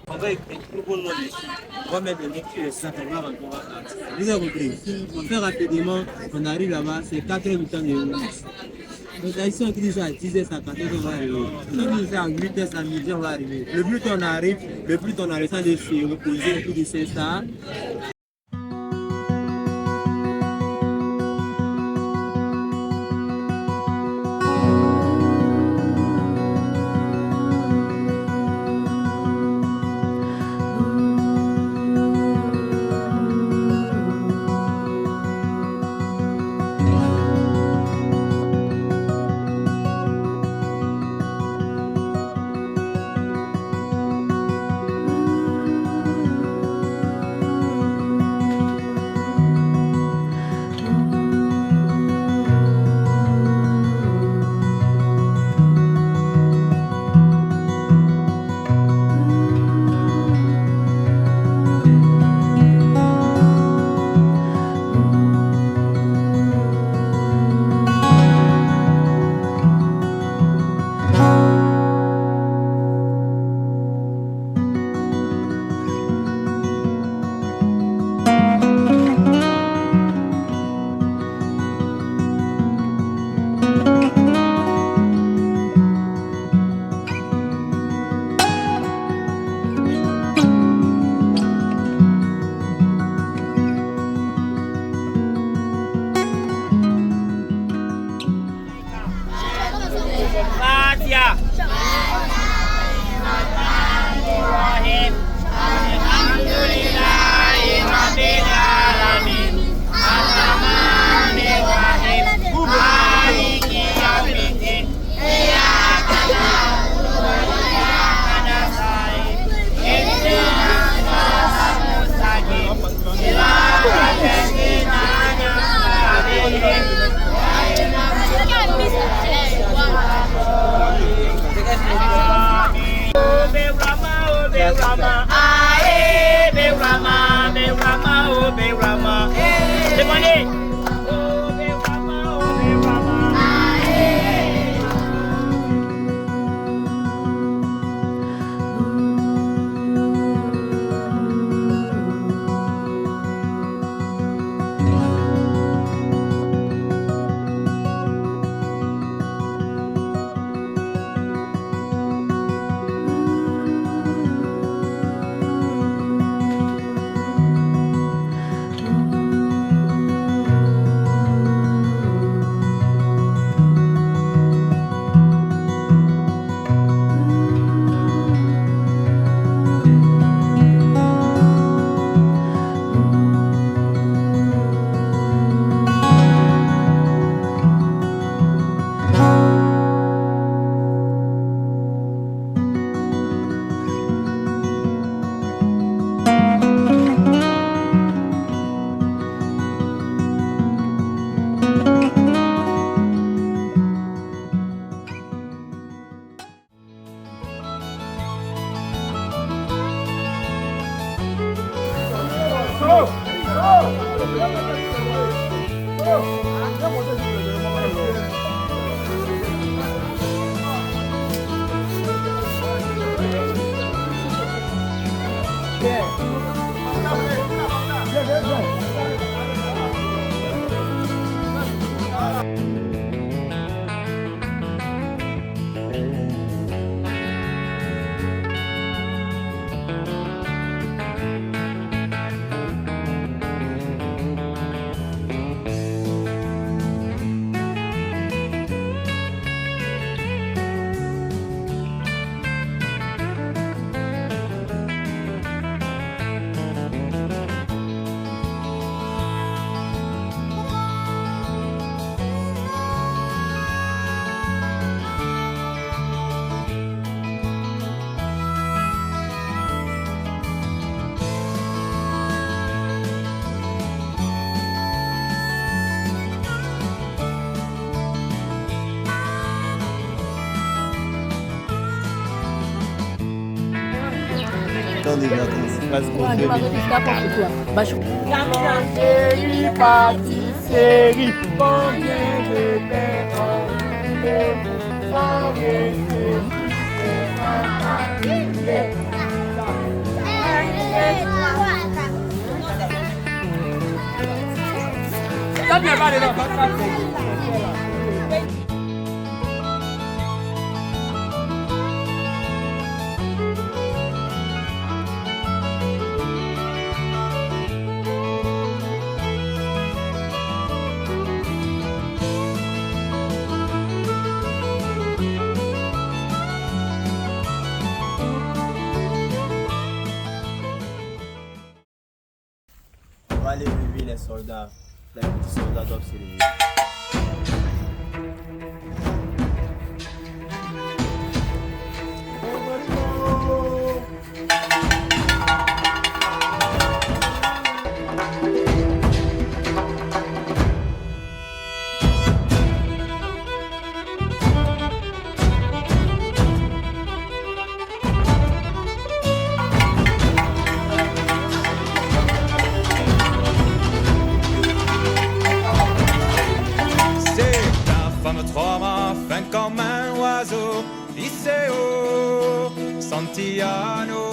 On va écrire pour nous. On va mettre le lecture simplement. Vous avez compris. On fait rapidement. On arrive là-bas. C'est 4 heures du temps de route. Donc ici on dit à 10h50 on va arriver. Si on dit à 8h à midi on va arriver. Le plus on arrive, le plus on a le temps de se reposer, le plus de s'installer. temps des vacances. Pâtisserie, combien de pain On va aller vivre les soldats, les petits soldats doivent se lever. Comme un oiseau, Iseo, Santiano,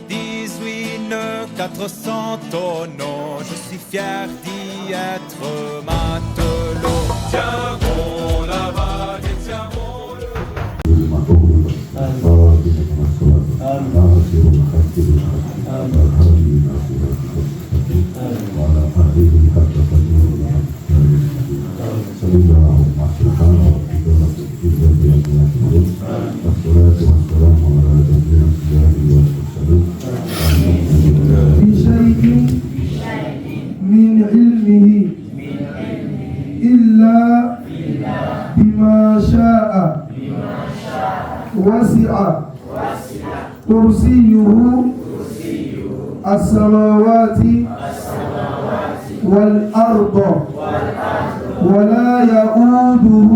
18 400 tonneaux, je suis fier d'y être matelot. Tiens bon la vague et tiens bon le... من علمه إلا بما شاء وسع كرسيه السماوات والأرض ولا يؤوده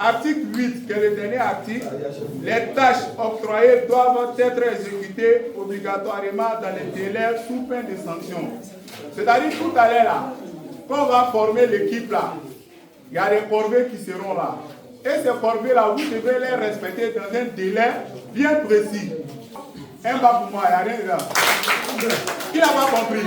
Article 8, qui est le dernier article, les tâches octroyées doivent être exécutées obligatoirement dans les délais sous peine de sanction. C'est-à-dire tout à l'heure là, quand on va former l'équipe là, il y a des corvées qui seront là. Et ces corvées là, vous devez les respecter dans un délai bien précis. Un bas pour moi, il n'y a rien là. Qui n'a pas compris?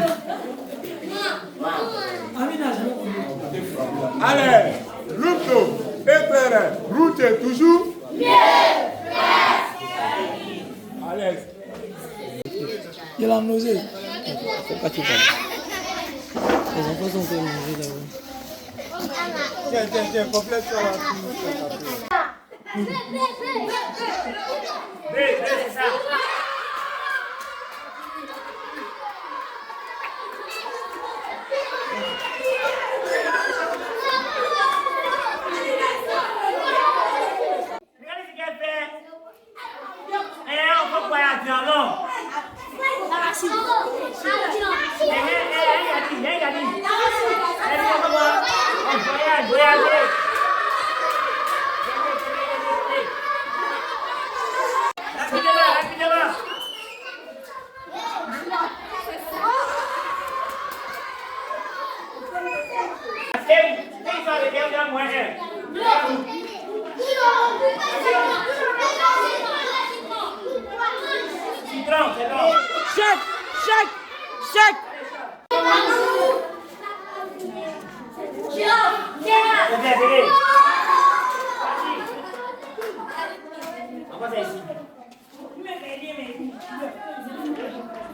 Allez, Luto, éclairé, route toujours. Allez. Il a nausée. C'est pas tout ça. Les enfants sont fait manger d'abord. Tiens, complète ça. C'est ça. Regardez ce qu'elle fait.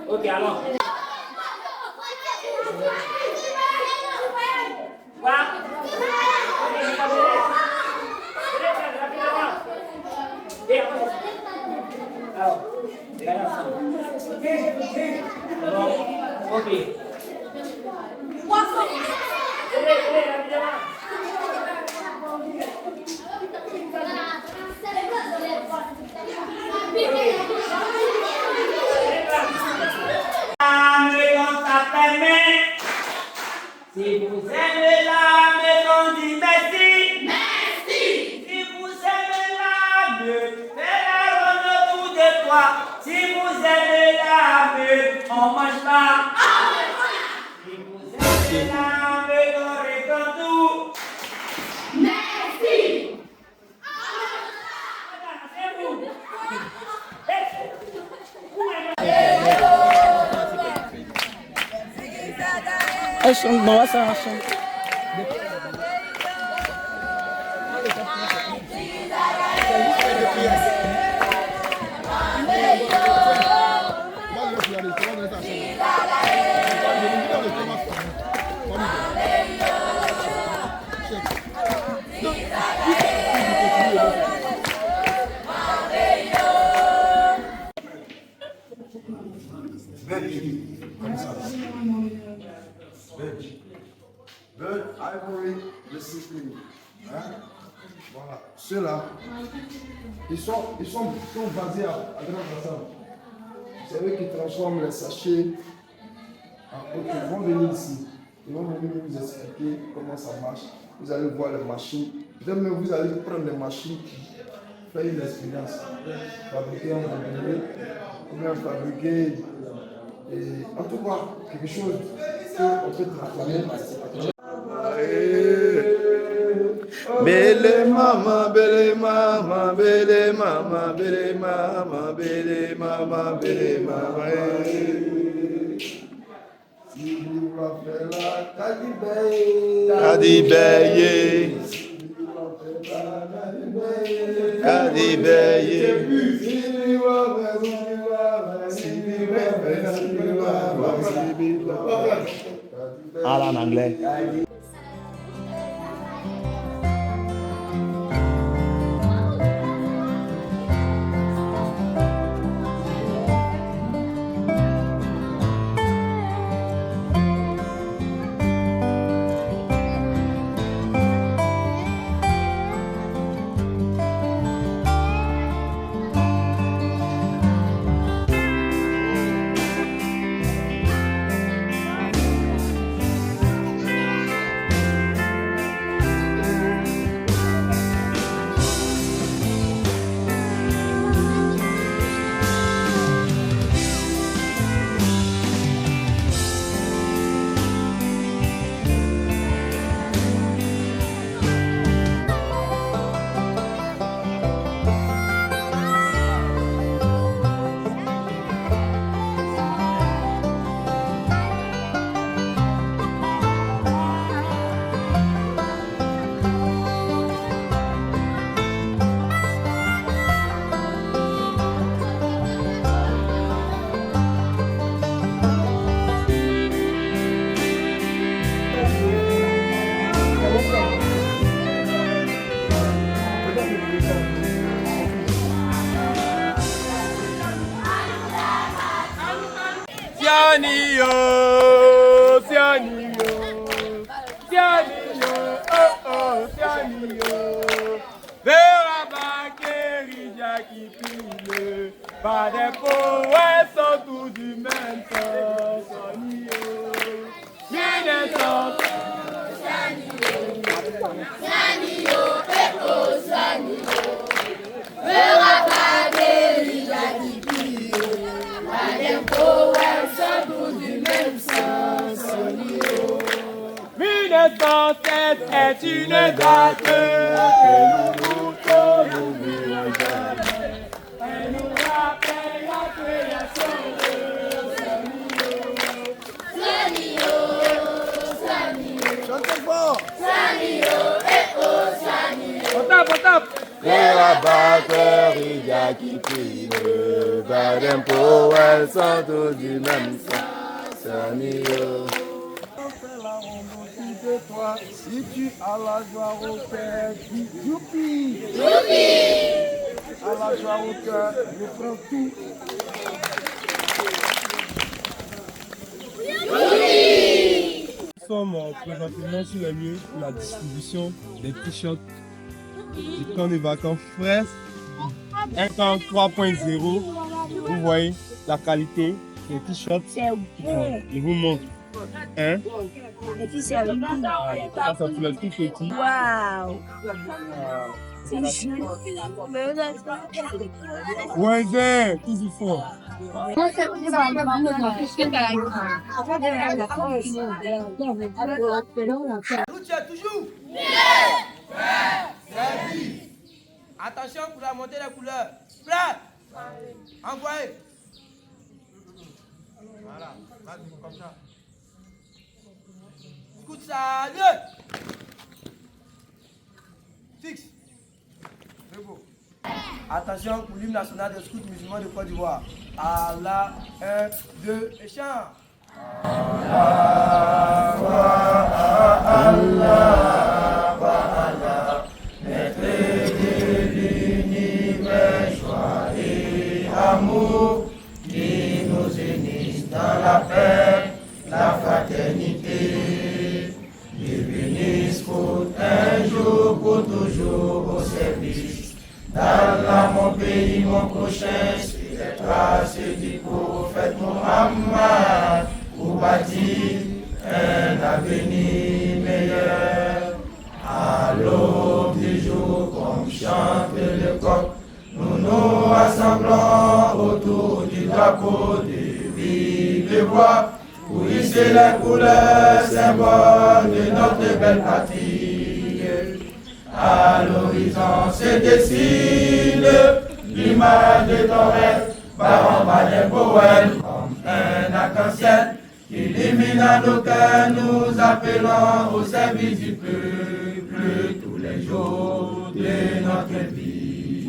Ok, alors. Ok. Si vous aimez la maison, dis merci. Merci. Si vous aimez la meute, fais la ronde autour de toi. Si vous aimez la meute, on mange pas. Si vous aimez la meute, on récolte tout. Merci. C'est vous. Elle chante, non, ça chante. Bird, Ivory, le cycling. Hein? Voilà. Ceux-là, ils sont basés à Grand Bassam. C'est eux qui transforment les sachets en autre. Ils vont venir ici. Ils vont venir vous expliquer comment ça marche. Vous allez voir les machines. Demain, vous allez prendre les machines, faire une expérience. Fabriquer un modèle, ou bien fabriquer. Et en tout cas, quelque chose qu'on peut transformer. Bele mama, bele mama, bele mama, bele mama, bele mama, bele mama. Si vous rappelez la Kadibeye, Kadibeye, Parle en anglais. Sianio, Sianio, Sianio, oh oh, Sianio. Vera Bakeri Jackie Pile, Pas des poètes sont tous du même sens. Est une date que nous n'oublierons jamais. Elle nous rappelle la création de Sanio. Chantez fort. Sanio, Sanio. On tape. Et la batterie y'a qui prie, les poètes sont tous du même sang. Sanio. Toi, si tu as la joie au cœur, dis youpi! Youpi! À la joie au cœur, je prends tout. Youpi! Nous sommes présentement sur les lieux pour la distribution des t-shirts du camp de vacances Fraisse. Un camp 3.0. Vous voyez la qualité des t-shirts. Je vous montre. Hein? Et puis c'est avec nous. Ça fait le tout petit. Waouh! C'est joli. Ouais, toujours fort. Attention pour la montée des couleurs. Prêt? Envoyez. Voilà, vas-y, comme ça. Écoute ça, allez. Fixe. C'est beau. Attention pour l'hymne national des scouts musulmans de Côte d'Ivoire. Allah, 1, 2, et chant. Allah, maître de l'univers, joie et amour, qui nous unissent dans la paix, la fraternité, et bénisse pour un jour, pour toujours au service d'Allah, mon pays, mon prochain, sur les traces du prophète Mohammed, pour bâtir un avenir meilleur. À l'aube du jour, comme chante le coq, nous nous rassemblons autour du drapeau de Villebois pour hisser les couleurs symbole de notre belle patrie. À l'horizon se dessine l'image de ton rêve, par en bas des poèmes, comme un arc-en-ciel qui illumine nos cœurs, nous appelons au service du peuple tous les jours de notre vie.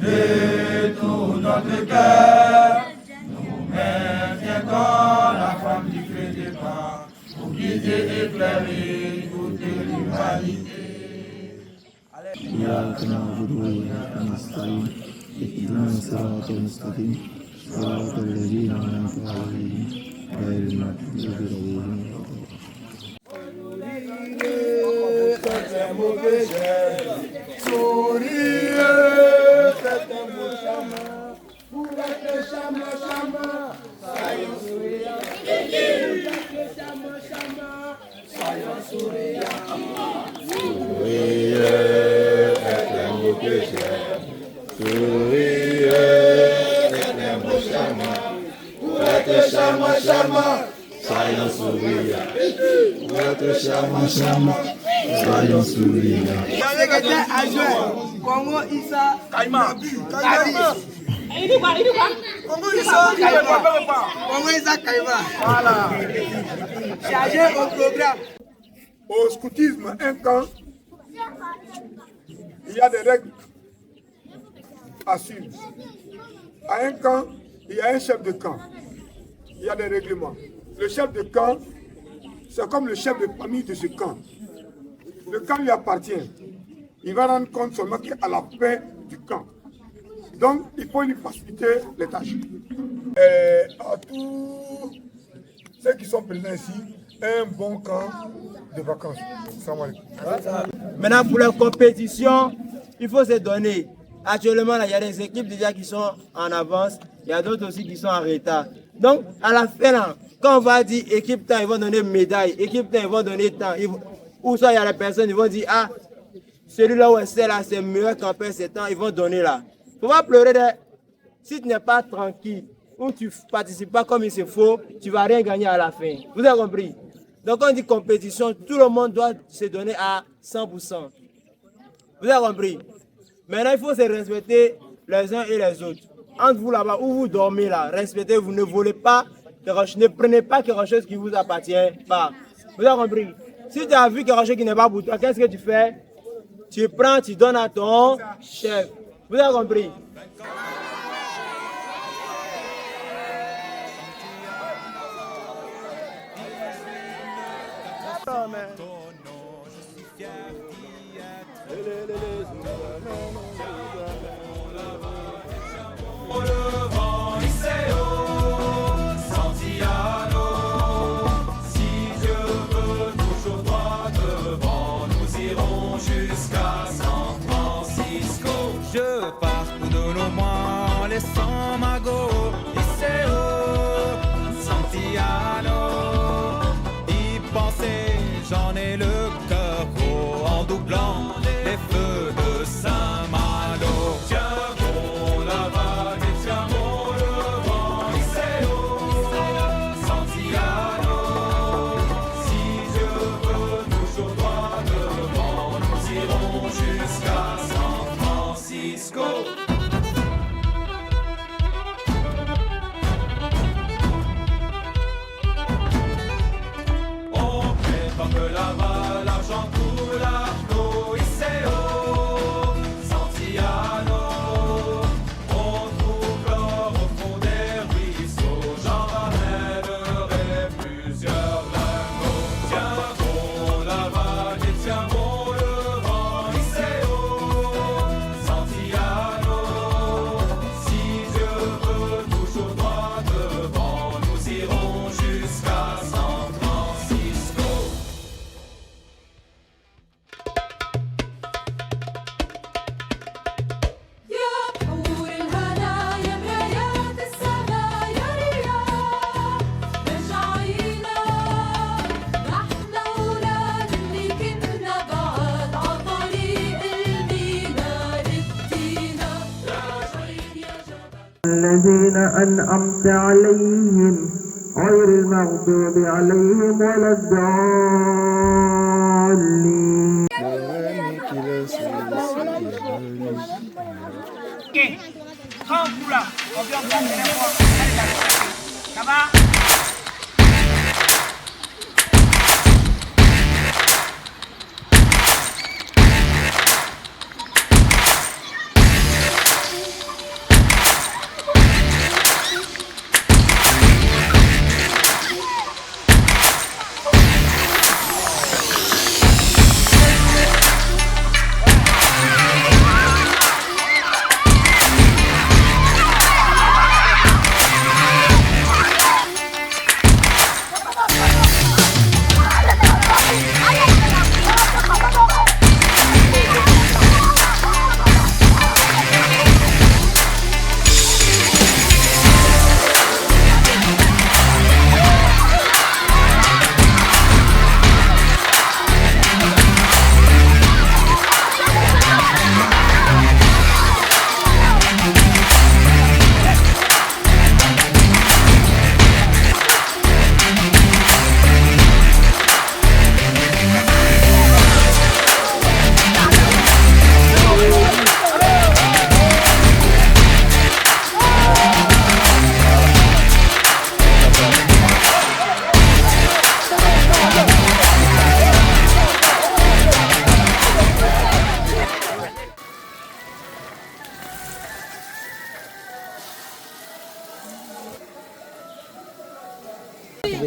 De tout notre cœur, nous maintiendrons la femme du feu de vent pour guider et éclairer toute l'humanité. إياك نعبد وإياك نستعين اهدنا الصراط المستقيم صراط الذين أنعمت عليهم غير المغضوب عليهم Secrétaire adjoint, Congo Issa Kaima. Il dit quoi? Congo Issa Kaima. Congo Issa Kaima. Voilà. Chargé au programme. Au scoutisme, un camp, il y a des règles à suivre. À un camp, il y a un chef de camp. Il y a des règlements. Le chef de camp, c'est comme le chef de famille de ce camp. Le camp lui appartient. Il va rendre compte seulement à la fin du camp. Donc, il faut lui faciliter les tâches. Et à tous ceux qui sont présents ici, un bon camp de vacances. Maintenant, pour la compétition, il faut se donner. Actuellement, là, il y a des équipes déjà qui sont en avance, il y a d'autres aussi qui sont en retard. Donc, à la fin, là, quand on va dire équipe temps, ils vont donner médaille, équipe temps, ils vont donner temps. Ou soit il y a les personnes, ils vont dire, ah, celui-là où c'est là, c'est mieux qu'en perd ses temps, ils vont donner là. Il ne faut pas pleurer. Si tu n'es pas tranquille, ou tu ne participes pas comme il se faut, tu ne vas rien gagner à la fin. Vous avez compris? Donc, quand on dit compétition, tout le monde doit se donner à 100%. Vous avez compris? Maintenant, il faut se respecter les uns et les autres. Entre vous là-bas, où vous dormez là, respectez-vous, ne volez pas, ne prenez pas quelque chose qui ne vous appartient pas. Vous avez compris? Si tu as vu quelque chose qui n'est pas pour toi, qu'est-ce que tu fais? Tu prends, tu donnes à ton chef. Vous avez compris? Le vent Iseo, Santiano, si Dieu veut toujours droit devant, nous irons jusqu'à San Francisco. Je parcours de loin, laissant Mago, Iseo, Santiano, y penser, j'en ai le cœur gros en doublant les feux de Saint-Malo. Tiens bon la vague et tiens bon le vent, Iseo, Santiano, si Dieu veut toujours droit devant, nous irons jusqu'à San Francisco. On prétend que là-bas l'argent coule à flot, Iseo, Santiano, on trouve l'or au fond des ruisseaux, j'en ramènerai plusieurs lingots. Tiens bon la vague et tiens bon le vent, Iseo, Santiano, si Dieu veut toujours droit devant, nous irons jusqu'à San Francisco. يا بحور الهنا يا مرايات السما يا رياح رجعينا نحن ولاد اللي كنا بعد عطريق المينا ادينا راجعين يا جبل. الذين أنعمت عليهم غير المغضوب عليهم ولا الضالين. Quand vous là, on vient prendre les fois. Ça va?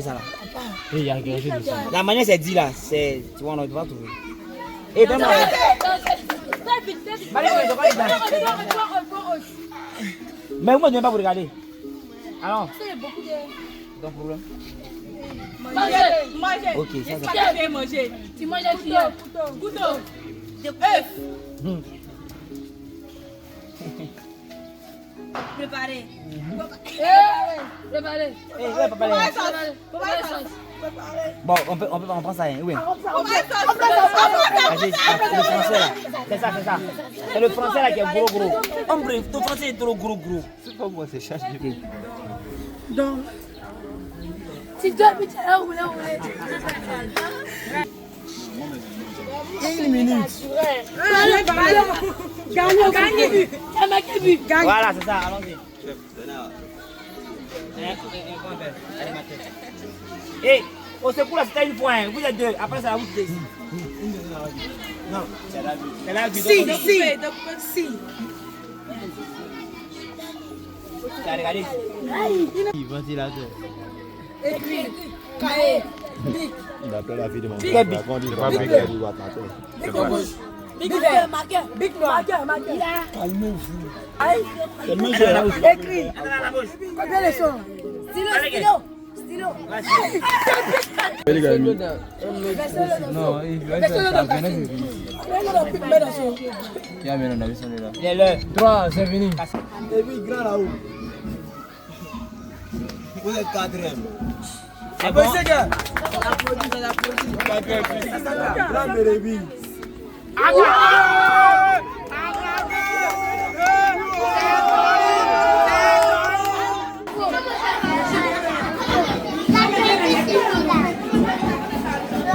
Ça là. Oui, il y a quelque chose de ça. La manière c'est dit là, c'est. Tu vois, on doit trouver. Et donne-moi. Mais vous ne devez pas vous regarder. Alors. C'est beaucoup de. Ton problème. Manger. Ok, ça c'est pas bien manger. Tu manges un couteau. De œuf. Préparez. Préparez. Eh, ouais, papa. Bon, on prend ça, hein, oui. Le français là, c'est ça. C'est le français là qui est gros. Hombre, ton français est trop gros. C'est pas moi, c'est charge de Donc, si tu habites là où là. 1 minute. Gagnez. Voilà, c'est ça, allons-y. Eh, au secours là, c'était une fois, hein. Vous êtes deux, après ça va vous décider. Non, c'est la vie. C'est la vie. Si. Regardez. ventilateur. Écrit. Cahier. Bic. Il appelle la fille de mon Bic. frère. Quand il va briquer, il doit tenter. Bic marqueur. Bic marqueur. Calmez-vous. Écrit. Combien les sons? Stylo. Non, il va être ça. Il est l'heure. 3, c'est fini. Et puis, grand là-haut. Vous êtes 4e. C'est bon. Grand Bérébi.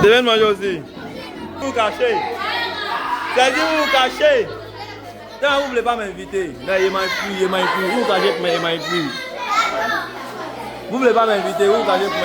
Devez manger aussi. Vous cachez. C'est-à-dire vous cachez. Non, vous ne voulez pas m'inviter. Non, il m'a plus. Vous cachez pour il m'a plus. Vous ne voulez pas m'inviter, vous cachez pour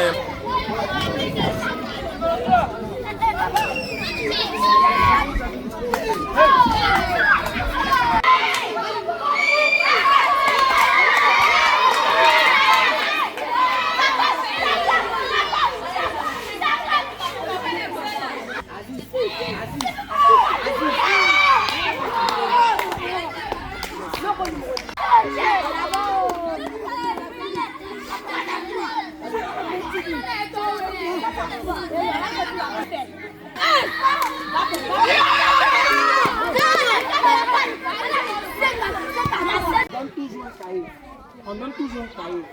On donne toujours un cahier.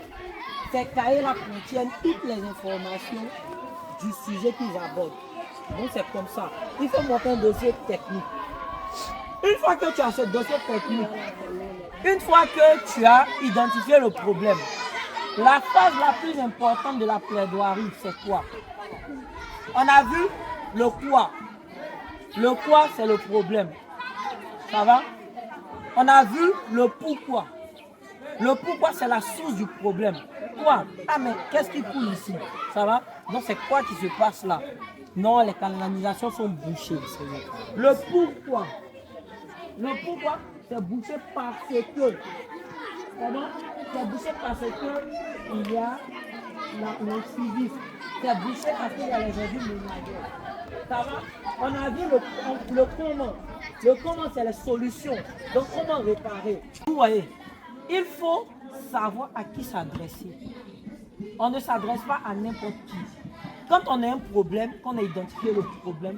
Ces cahiers-là contiennent toutes les informations du sujet qu'ils abordent. Donc c'est comme ça. Il faut monter un dossier technique. Une fois que tu as ce dossier technique, une fois que tu as identifié le problème, la phase la plus importante de la plaidoirie, c'est quoi? On a vu le quoi. Le quoi, c'est le problème. Ça va? On a vu le pourquoi. Le pourquoi, c'est la source du problème. Quoi? Ah, mais qu'est-ce qui coule ici? Ça va? Donc, c'est quoi qui se passe là? Non, les canalisations sont bouchées. Le pourquoi? Le pourquoi, c'est bouché parce que. C'est bouché parce que il y a l'incivisme. C'est bouché parce qu'il y a les ordures ménagères. Ça va? On a vu le comment. Le comment, c'est les solutions. Donc, comment réparer? Vous voyez, il faut savoir à qui s'adresser. On ne s'adresse pas à n'importe qui. Quand on a un problème, qu'on a identifié le problème,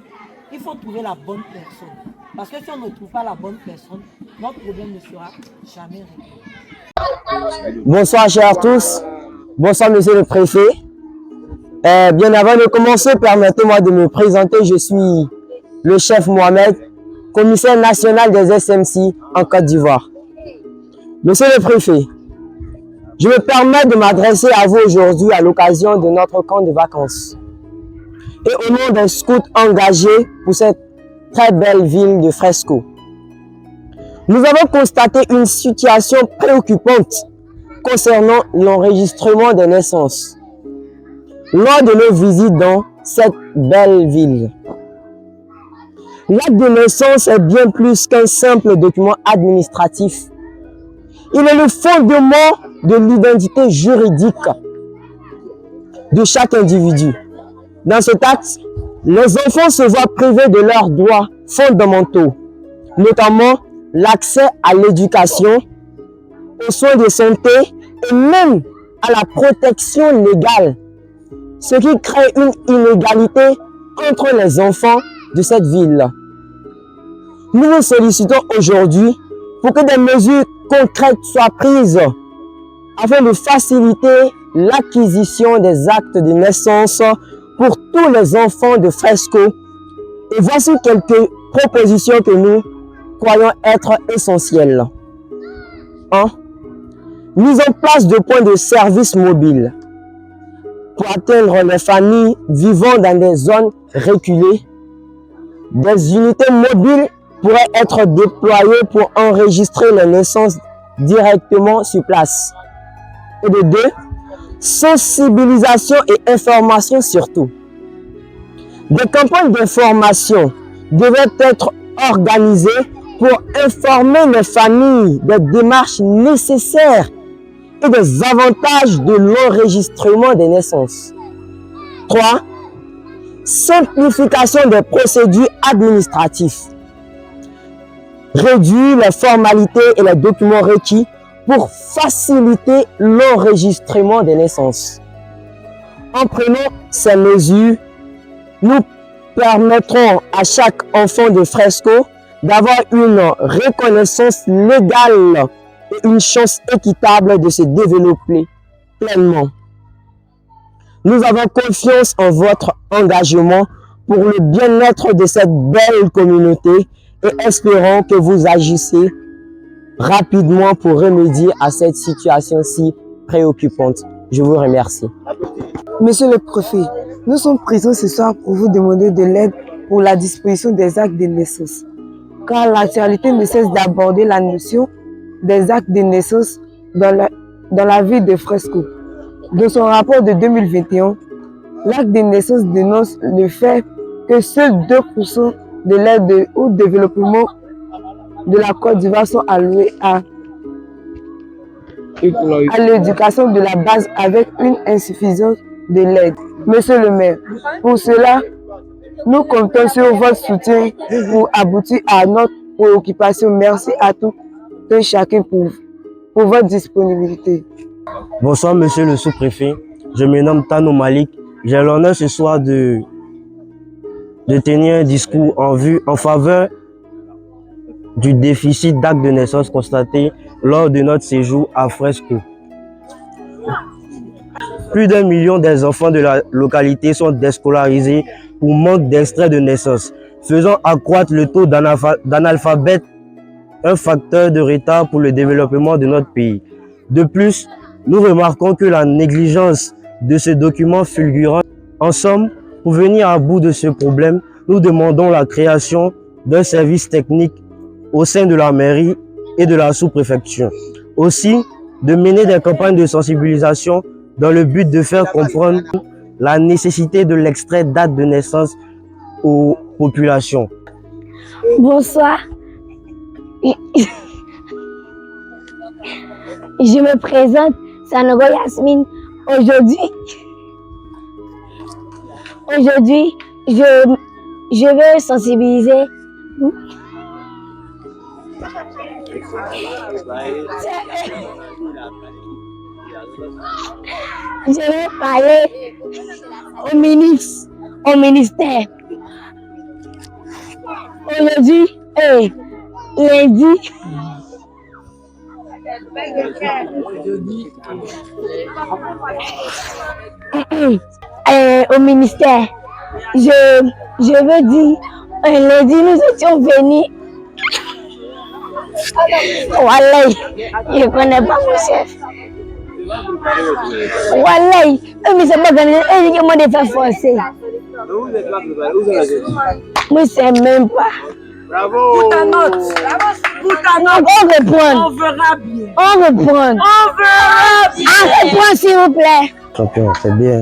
il faut trouver la bonne personne. Parce que si on ne trouve pas la bonne personne, notre problème ne sera jamais réglé. Bonsoir chers tous, bonsoir monsieur le préfet. Bien avant de commencer, permettez-moi de me présenter. Je suis le chef Mohamed, commissaire national des SMC en Côte d'Ivoire. Monsieur le préfet, je me permets de m'adresser à vous aujourd'hui à l'occasion de notre camp de vacances et au nom des scouts engagés pour cette très belle ville de Fresco. Nous avons constaté une situation préoccupante concernant l'enregistrement des naissances lors de nos visites dans cette belle ville. L'acte de naissance est bien plus qu'un simple document administratif. Il est le fondement de l'identité juridique de chaque individu. Dans cet acte, les enfants se voient privés de leurs droits fondamentaux, notamment l'accès à l'éducation, aux soins de santé et même à la protection légale, ce qui crée une inégalité entre les enfants de cette ville. Nous vous sollicitons aujourd'hui pour que des mesures concrètes soient prises afin de faciliter l'acquisition des actes de naissance pour tous les enfants de Fresco. Et voici quelques propositions que nous croyons être essentielles. 1. Mise en place de points de service mobiles pour atteindre les familles vivant dans des zones reculées. Des unités mobiles pourraient être déployées pour enregistrer les naissances directement sur place. Et de 2, sensibilisation et information surtout. Des campagnes d'information devaient être organisées pour informer les familles des démarches nécessaires et des avantages de l'enregistrement des naissances. 3. Simplification des procédures administratives. Réduire les formalités et les documents requis pour faciliter l'enregistrement des naissances. En prenant ces mesures, nous permettrons à chaque enfant de Fresco d'avoir une reconnaissance légale et une chance équitable de se développer pleinement. Nous avons confiance en votre engagement pour le bien-être de cette belle communauté et espérons que vous agissez rapidement pour remédier à cette situation si préoccupante. Je vous remercie. Monsieur le préfet, nous sommes présents ce soir pour vous demander de l'aide pour la disposition des actes de naissance. Car l'actualité ne cesse d'aborder la notion des actes de naissance dans la ville de Fresco. Dans son rapport de 2021, l'acte de naissance dénonce le fait que seuls 2% de l'aide au développement de la Côte d'Ivoire sont alloués à l'éducation de la base avec une insuffisance de l'aide. Monsieur le maire, pour cela, nous comptons sur votre soutien pour aboutir à notre préoccupation. Merci à tous et chacun pour votre disponibilité. Bonsoir monsieur le sous-préfet, je me nomme Tano Malik. J'ai l'honneur ce soir de tenir un discours en faveur du déficit d'actes de naissance constaté lors de notre séjour à Fresco. Plus d'1 million des enfants de la localité sont déscolarisés pour manque d'extrait de naissance, faisant accroître le taux d'analphabète, un facteur de retard pour le développement de notre pays. De plus, nous remarquons que la négligence de ce document fulgurant. En somme, pour venir à bout de ce problème, nous demandons la création d'un service technique au sein de la mairie et de la sous-préfecture. Aussi, de mener des campagnes de sensibilisation dans le but de faire comprendre la nécessité de l'extrait date de naissance aux populations. Bonsoir. Je me présente, Sanogo Yasmine. Aujourd'hui, je veux sensibiliser. Je vais parler au ministère. Aujourd'hui, lundi, au ministère, je veux dire, lundi, nous étions venus. Wallah, je ne connais pas mon chef. Wallah, mais c'est pas gagné, moi de faire forcer. Moi, je sais même pas. Bravo. Pour ta note. Pour ta note. On reprend. On verra bien. On reprend. On verra bien. On reprend, s'il vous plaît. Champion, c'est bien.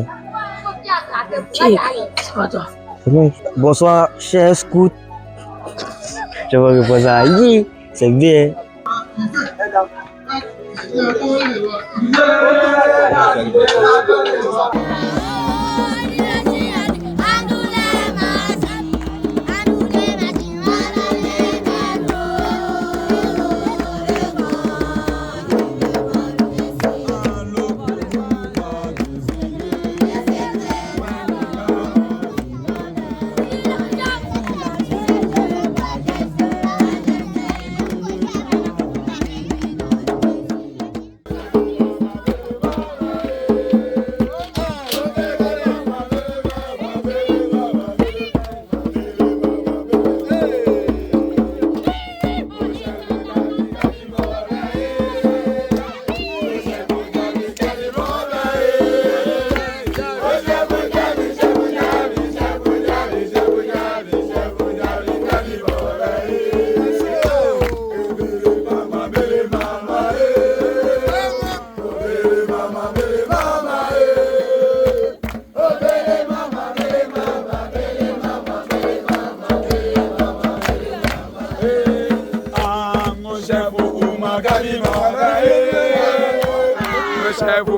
Bonsoir, chers scouts. Je vais reposer à Yi. C'est bien.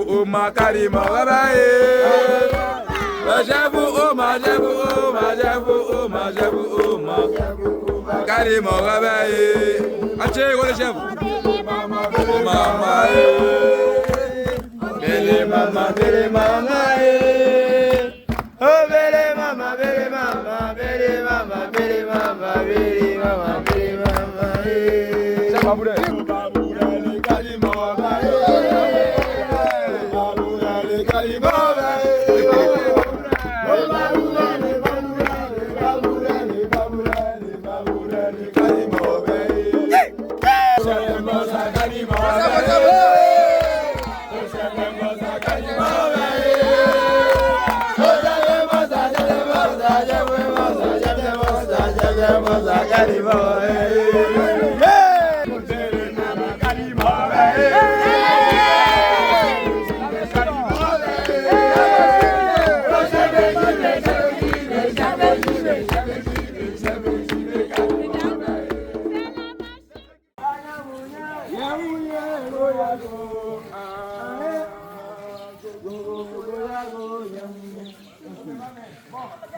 Oma Karima Rabaye. J'avoue Oma, j'avoue Oma, j'avoue Oma, j'avoue Oma. Karima Rabaye. Ache, go le chef. Mama bele mama, bele mama oh bele mama, bele mama, bele mama, bele mama, bele mama, bele mama c'est pas vrai. Babura le kalima bae, babura le kalima bae, babura le kalima bae.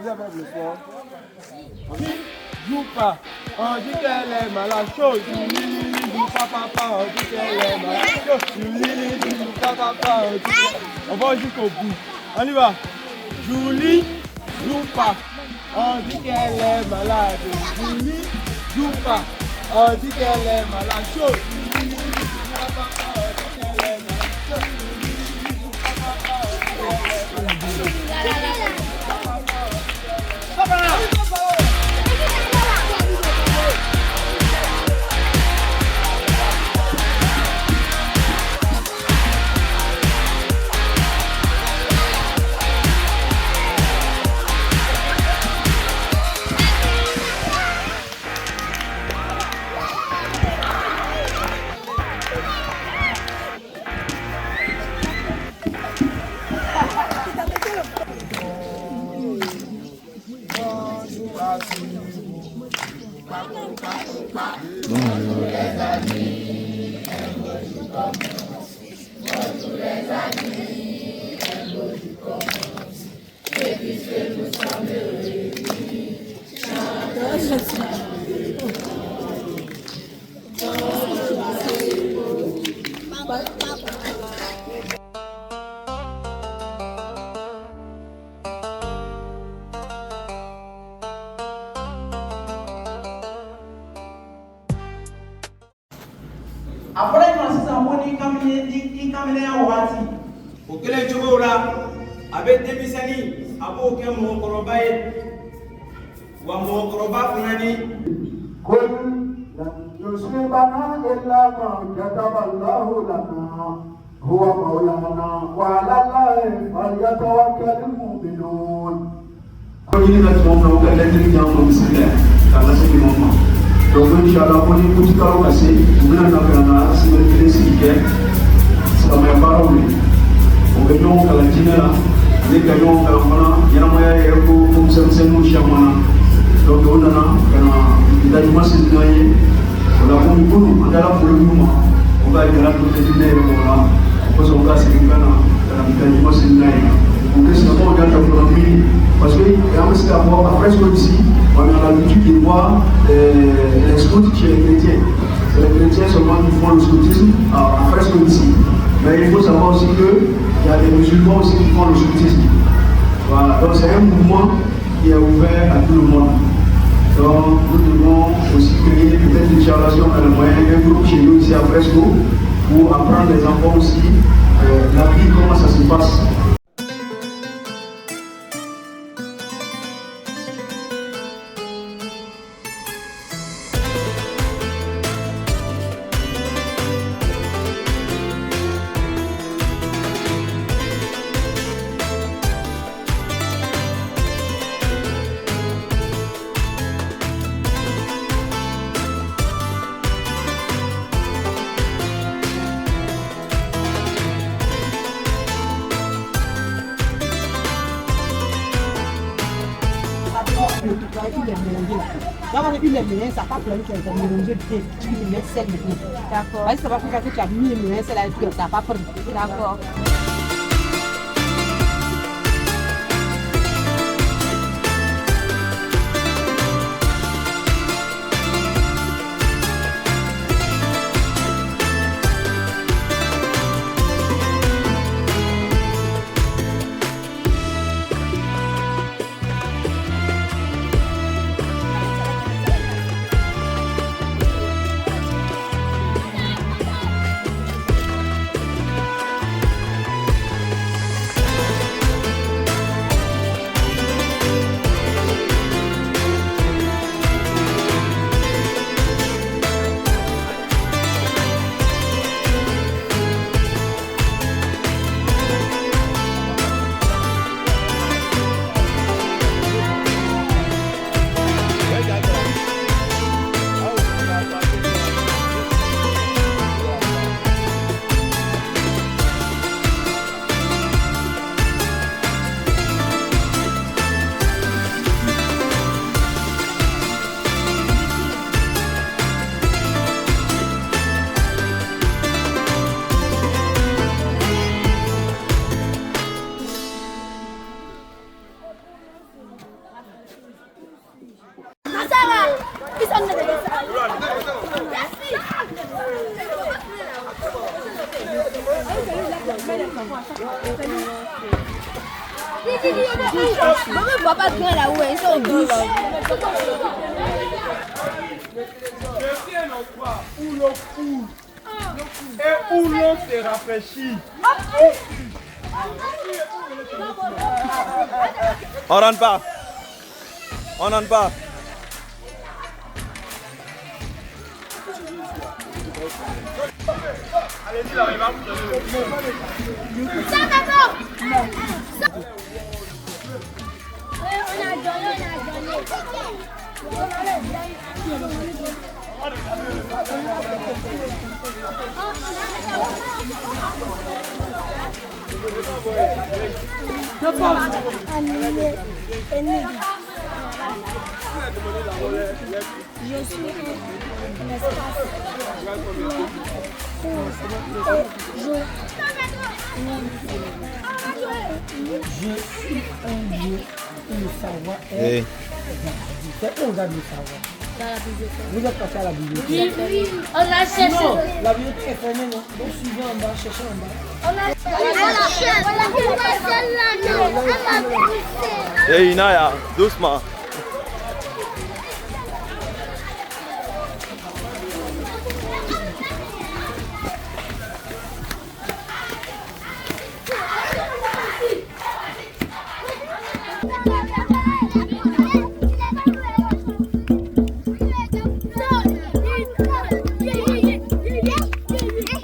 Vous avez vu ça? Joue pas, on dit qu'elle est malade chaude. Joue papa, on dit qu'elle est malade chaude. Joue papa, on va jusqu'au bout. On y va. Julie, joue pas, on dit qu'elle est malade. Julie, joue pas, on dit qu'elle est malade chaude. Après, il camine à Wati. Au Kélé Jogola, avec des Bissani, à aucun mot Korobaye, ou à mon Koroba Funani. يصيبنا إلا ما كتب الله لنا هو مولانا وعلى الله فليتوكل المؤمنون. Donc, Inch'Allah, on est tout à l'heure cassé, on est dans la semaine c'est la meilleure parole. On veut donc à la dîner là, les gagnants à la mana, il y a un moyen de comme ça, c'est nous, chamana. Donc, on a une masse de noyer, on a comme nous, on a la pour le mouvement, on va être là pour te dîner, parce qu'on va se faire une masse de noyer. Donc, c'est un peu de la famille, parce que, il y a après ce ici, on a l'habitude de voir les scouts chez les chrétiens. C'est les chrétiens seulement qui font le scoutisme à presque ici. Mais il faut savoir aussi qu'il y a des musulmans aussi qui font le scoutisme. Voilà, donc c'est un mouvement qui est ouvert à tout le monde. Donc nous devons aussi créer peut-être une charlation dans le moyen, un groupe chez nous ici à Fresco pour apprendre les enfants aussi la vie, comment ça se passe. Il est mélange, ça n'a pas pris qu'elle a mélangé tu mets sel maintenant. D'accord. Ça va faire que tu as mis le mélange, ça n'a pas pris. D'accord. Maman, papa, grand là-haut, ils sont douces. Je viens en quoi? Où l'eau coule et où l'eau se rafraîchit. On rentre pas. On rentre pas. Allez-y là, il va vous donner le Ça d'abord. On a donné. Je suis un espace. Je suis un lieu où le savoir est. C'est où vous avez le savoir? Vous êtes passé à la bibliothèque? Oui, on a cherché. Non, la bibliothèque est fermée, non? Donc suivez en bas, cherchez en bas. Hey Inaya, doucement.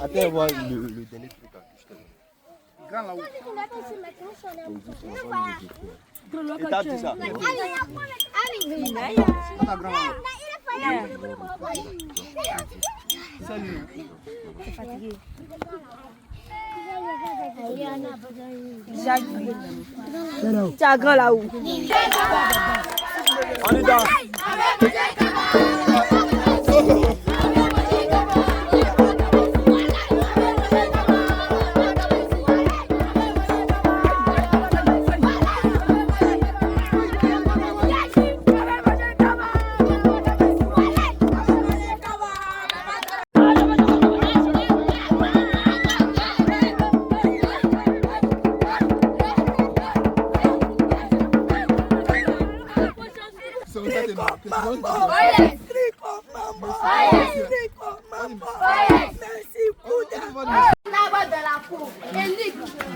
Attends, voir le dernier truc que je te donne. Grand là-haut. Et t'as dit ça? Salut. C'est fatigué. Tu as grand là-haut. On est dans.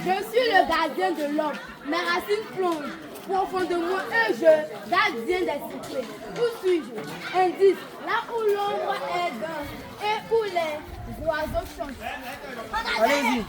Je suis le gardien de l'homme. Mes racines plongent profond de moi un jeu gardien des secrets. Où suis-je? Indice, là où l'ombre est dense et où les oiseaux chantent. Allez-y.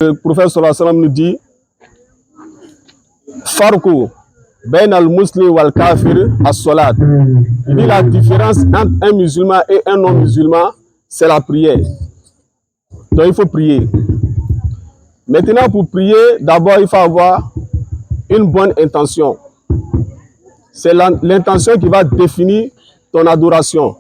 Le prophète sallallahu alayhi wa sallam nous dit Farqu bain al-muslim wal kafir as-salat. Il dit la différence entre un musulman et un non-musulman, c'est la prière. Donc il faut prier. Maintenant, pour prier, d'abord il faut avoir une bonne intention. C'est l'intention qui va définir ton adoration.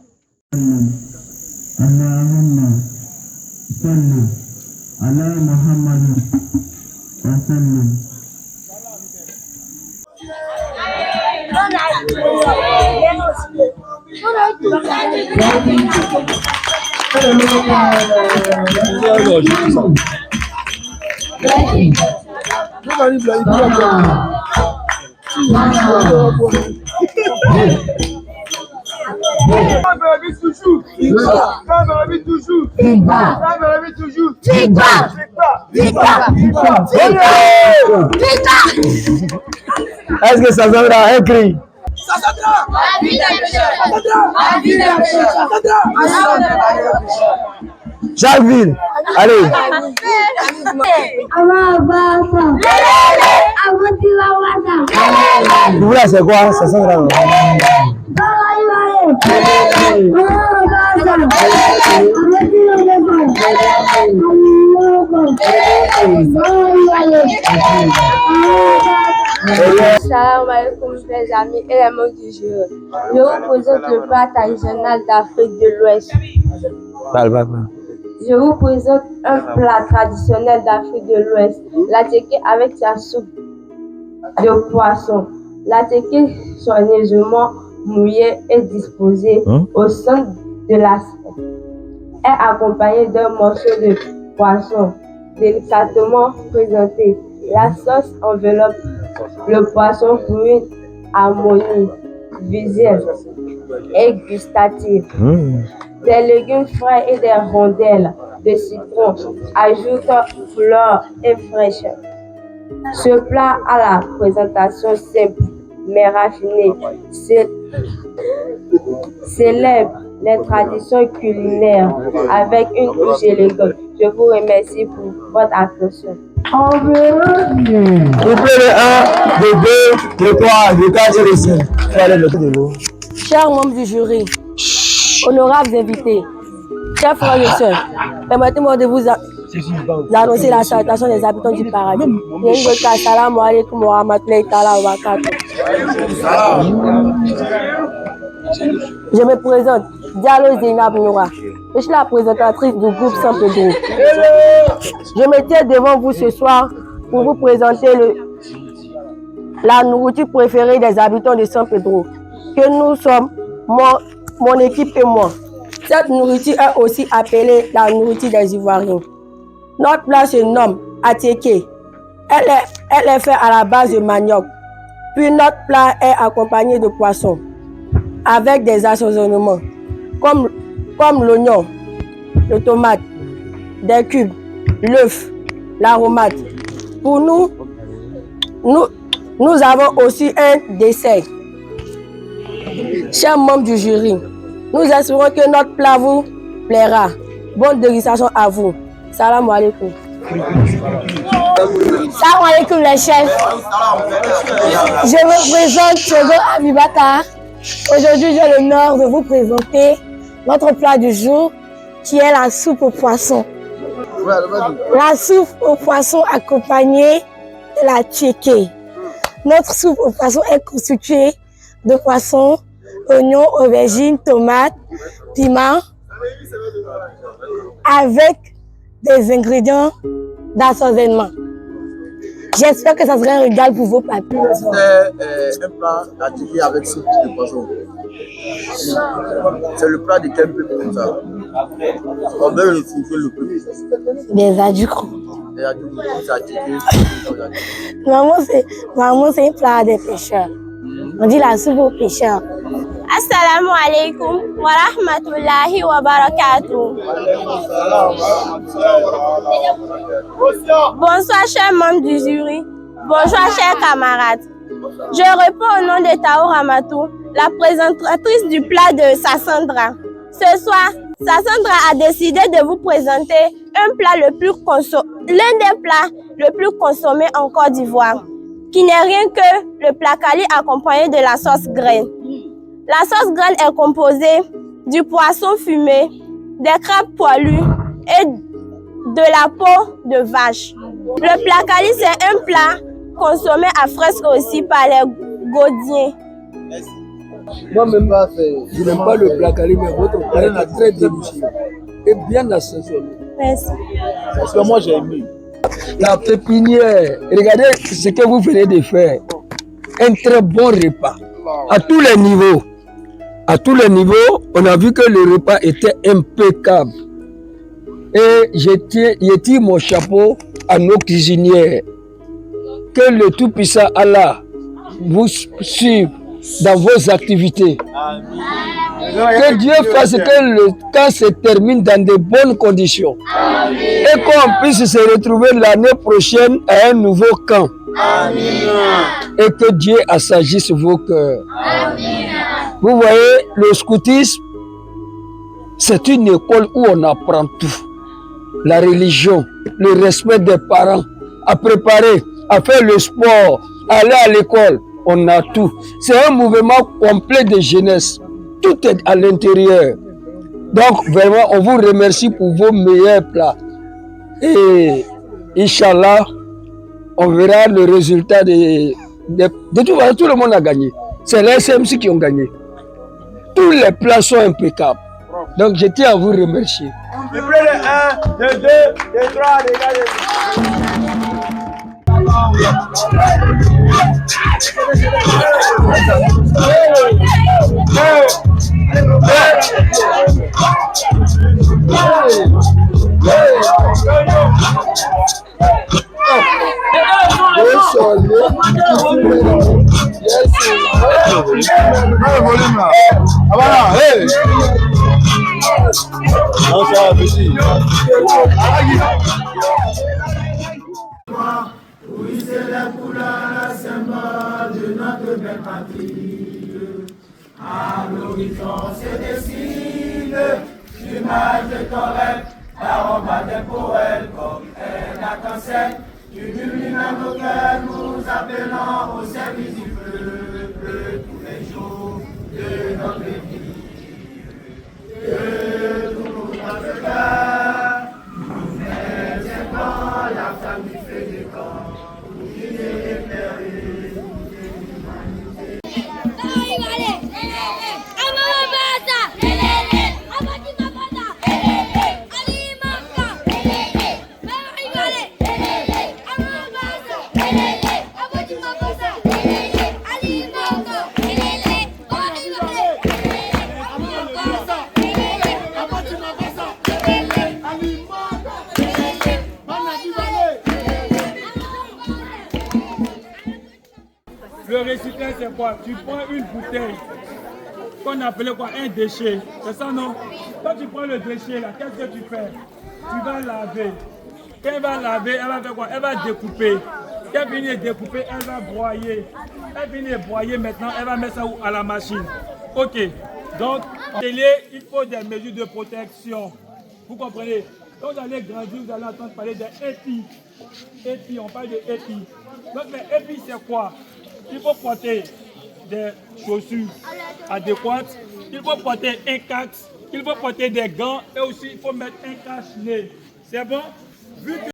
Est-ce que ça sera un cri? Jacquesville, allez. Vous là, c'est quoi? Ça sera. Salam alaikum, mes amis et les membres du jury. Je vous présente le plat traditionnel d'Afrique de l'Ouest. Je vous présente un plat traditionnel d'Afrique de l'Ouest, la teke avec sa soupe de poisson. La teke soigneusement mouillée et disposée au centre de l'assiette est accompagnée d'un morceau de poisson délicatement présenté. La sauce enveloppe le poisson pour une harmonie visuelle et gustative. Des légumes frais et des rondelles de citron ajoutent fleur et fraîcheur. Ce plat a la présentation simple mais raffinée célèbre les traditions culinaires avec une touche élégante. Je vous remercie pour votre attention. Vous pouvez le 1, le 2, le 3, le 4 et le 5. Allez, le de l'eau. Chers membres du jury, honorables invités, chers frères et sœurs, permettez-moi de vous annoncer la salutation des habitants du paradis. Assalamu alaikum wa rahmatullahi ta'ala wa barakatuh. Je me présente, Diallo Zainab Noura. Je suis la présentatrice du groupe San Pedro. Je me tiens devant vous ce soir pour vous présenter la nourriture préférée des habitants de San Pedro, que nous sommes, mon équipe et moi. Cette nourriture est aussi appelée la nourriture des Ivoiriens. Notre plat se nomme attiéké. Elle est faite à la base de manioc. Puis notre plat est accompagné de poissons avec des assaisonnements comme l'oignon, le tomate, des cubes, l'œuf, l'aromate. Pour nous avons aussi un dessert. Chers membres du jury, nous espérons que notre plat vous plaira. Bonne dégustation à vous. Salam alaikum. Salam alaikum les chefs. Je me présente Chogo Abibakar. Aujourd'hui, j'ai l'honneur de vous présenter notre plat du jour qui est la soupe au poisson. La soupe au poisson accompagnée de la tchéké. Notre soupe au poisson est constituée de poissons, oignons, aubergines, tomates, piments, avec des ingrédients d'assaisonnement. J'espère que ça sera un régal pour vos papilles. C'est un plat attiqué avec soupe de poisson. C'est le plat de quel peuple comme ça? On veut le souffler le peuple. Des adjoucrous. Des adjoucrous, c'est attiqué. Maman, c'est un plat des pêcheurs. On dit la soupe aux pêcheurs. Assalamu alaikum wa rahmatullahi wa barakatuh. Bonsoir chers membres du jury. Bonsoir chers camarades. Je réponds au nom de Tao Ramatou, la présentatrice du plat de Sassandra. Ce soir, Sassandra a décidé de vous présenter l'un des plats le plus consommés en Côte d'Ivoire, qui n'est rien que le plat Kali accompagné de la sauce graine. La sauce graine est composée du poisson fumé, des crabes poilus et de la peau de vache. Le plat Kali, c'est un plat consommé à fresque aussi par les Gaudiens. Moi-même, je n'aime pas le plat Kali, mais votre plat est très délicieux et bien assaisonné. Merci. Parce que moi, j'ai aimé. La pépinière, regardez ce que vous venez de faire. Un très bon repas à tous les niveaux. À tous les niveaux, on a vu que le repas était impeccable. Et je tire mon chapeau à nos cuisinières. Que le Tout-Puissant Allah vous suive dans vos activités. Que Dieu fasse que le camp se termine dans de bonnes conditions. Et qu'on puisse se retrouver l'année prochaine à un nouveau camp. Et que Dieu assagisse vos cœurs. Vous voyez, le scoutisme, c'est une école où on apprend tout. La religion, le respect des parents, à préparer, à faire le sport, à aller à l'école, on a tout. C'est un mouvement complet de jeunesse. tout est à l'intérieur. Donc vraiment, on vous remercie pour vos meilleurs plats. Et Inch'Allah, on verra le résultat de tout. Tout le monde a gagné. C'est les SMC qui ont gagné. Tous les plats sont impeccables. Donc je tiens à vous remercier. Le près de 1, de 2, de 3, regardez. Oui, c'est la couleur, symbole de notre belle patrie. À l'horizon se dessine l'image correcte, l'aroma des poètes comme un arc-en-ciel. Tu illumines nos cœurs, nous appelons au service du peuple tous les jours de notre vie. De tout notre cœur, nous maintiendrons la flamme du feu du corps, pour guider et éclairer l'humanité. Le récipient, c'est quoi? Tu prends une bouteille qu'on appelait quoi? Un déchet. C'est ça, non? Quand tu prends le déchet, là, qu'est-ce que tu fais? Tu vas laver. Quand elle va laver, elle va faire quoi? Elle va découper. Quand elle finit de découper, elle va broyer. Elle finit de broyer, maintenant, elle va mettre ça à la machine. Ok. Donc, il faut des mesures de protection. Vous comprenez? Quand vous allez grandir, vous allez entendre parler des épis. Épis, on parle de épis. Donc, les épis, c'est quoi? Il faut porter des chaussures adéquates, il faut porter un casque, il faut porter des gants et aussi il faut mettre un cache-nez. C'est bon? Vu que...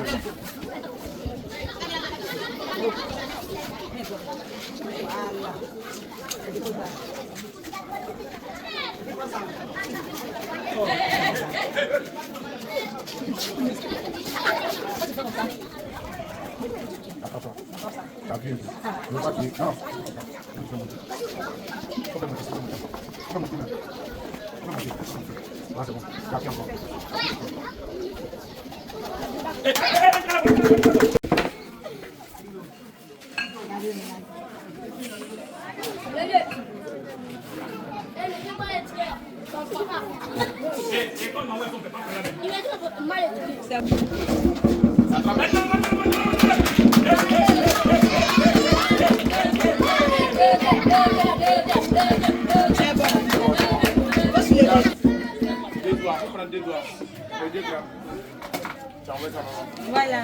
Voilà.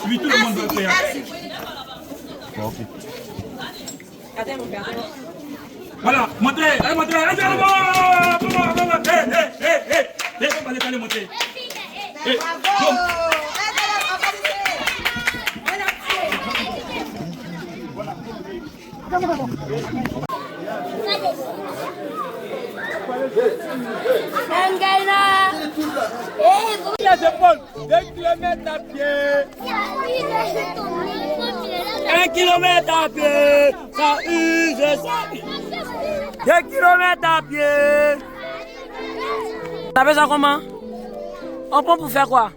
Oui, tout le monde va faire. Voilà, montez, allez montez, allez, allez, allez, montez. Deux kilomètres à pied. 1 kilomètre à pied. Ça use, ça. 2 kilomètres à pied. On appelle ça comment? On prend pour faire quoi?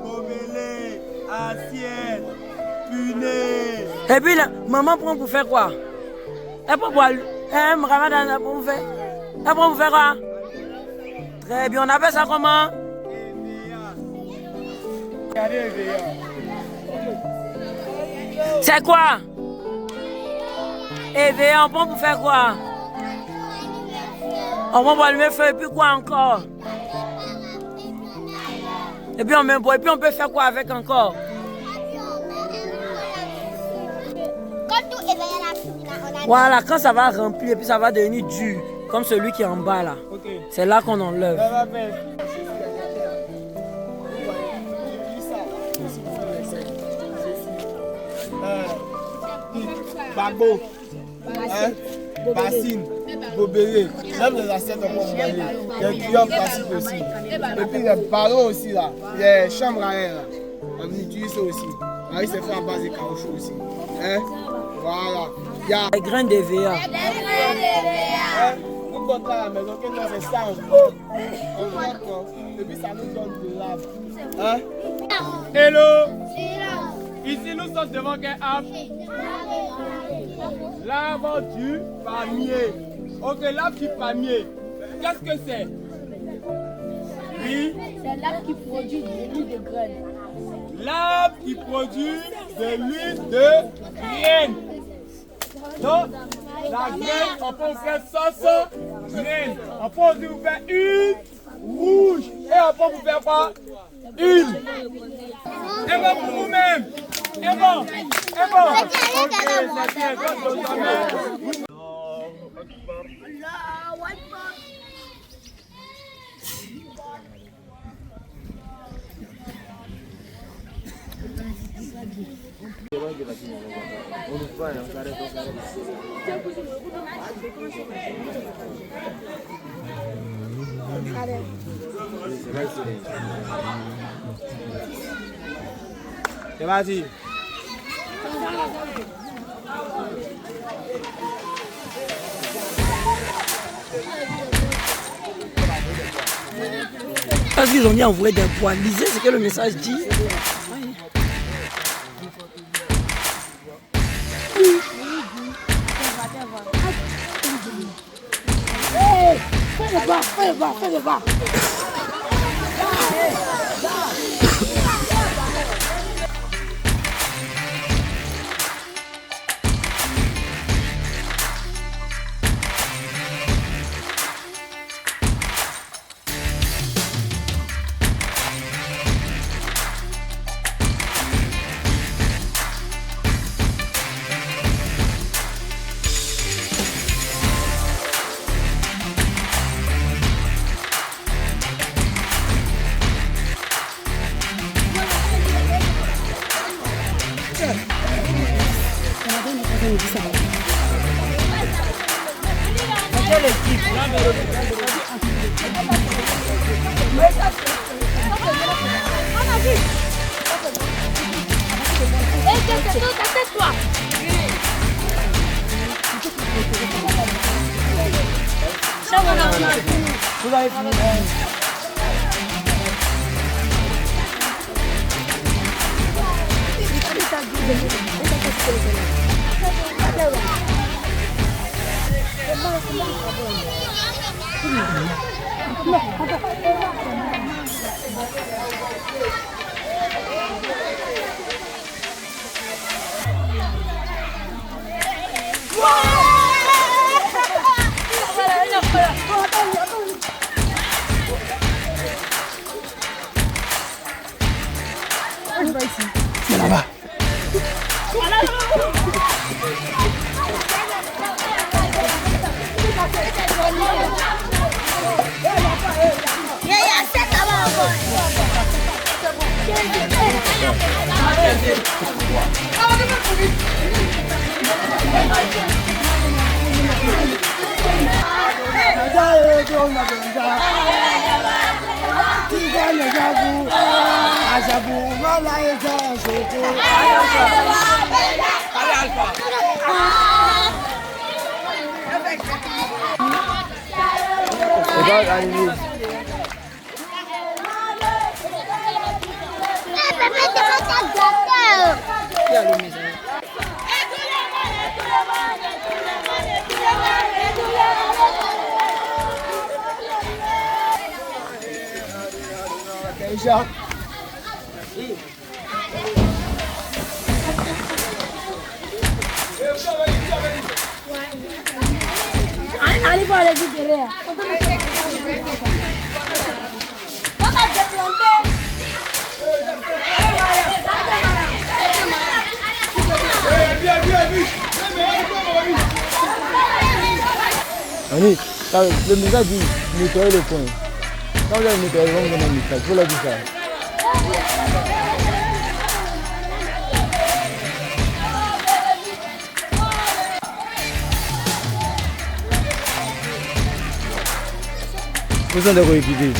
Gobelet, assiette, punais. Et puis là, maman prend pour faire quoi? Elle prend pour aller. Ramadan, elle prend pour faire. Elle prend pour faire quoi? Très bien, on appelle ça comment? C'est quoi? Éveillé, on prend pour faire quoi? On prend pour allumer le feu et puis quoi encore? Et puis on met bois et puis on peut faire quoi avec encore? Quand tout éveillé Voilà, quand ça va remplir et puis ça va devenir dur, comme celui qui est en bas là. C'est là qu'on enlève. Bagbo, bassine, bobéré, même les assiettes on peut envoyer, les cuillères plastiques aussi. Et puis les ballons aussi là, les chambres à air là, on utilise ça aussi. Là, c'est fait en base de caoutchouc aussi. Hein? Voilà. Il y a les graines de VA. Vous comptez à la maison que nous c'est ça. Et puis ça nous donne de lave. Hein? Hello! Ici nous sommes devant quel arbre? L'arbre du palmier. Ok, l'arbre du palmier. Qu'est-ce que c'est? Oui? C'est l'arbre qui produit de l'huile de graine. L'arbre qui produit de l'huile de graine. Donc, la graine, on peut faire sauce graine. On peut aussi vous faire une rouge. Et on peut vous faire quoi? Une. Et bon pour vous-même. Et bon. Ok, c'est bien. C'est parti. Parce qu'ils ont dit envoyer des poids. Lisez ce que le message dit. Fais le bas. Vous avez fini. C'est là-bas. Déjà. Allez voir les vidéos derrière. Viens, vite. Annie, le message dit nettoyer le coin. Quand vous allez nettoyer, vous allez donner un message. Il faut leur dire ça. Vous sont des coéquipiers.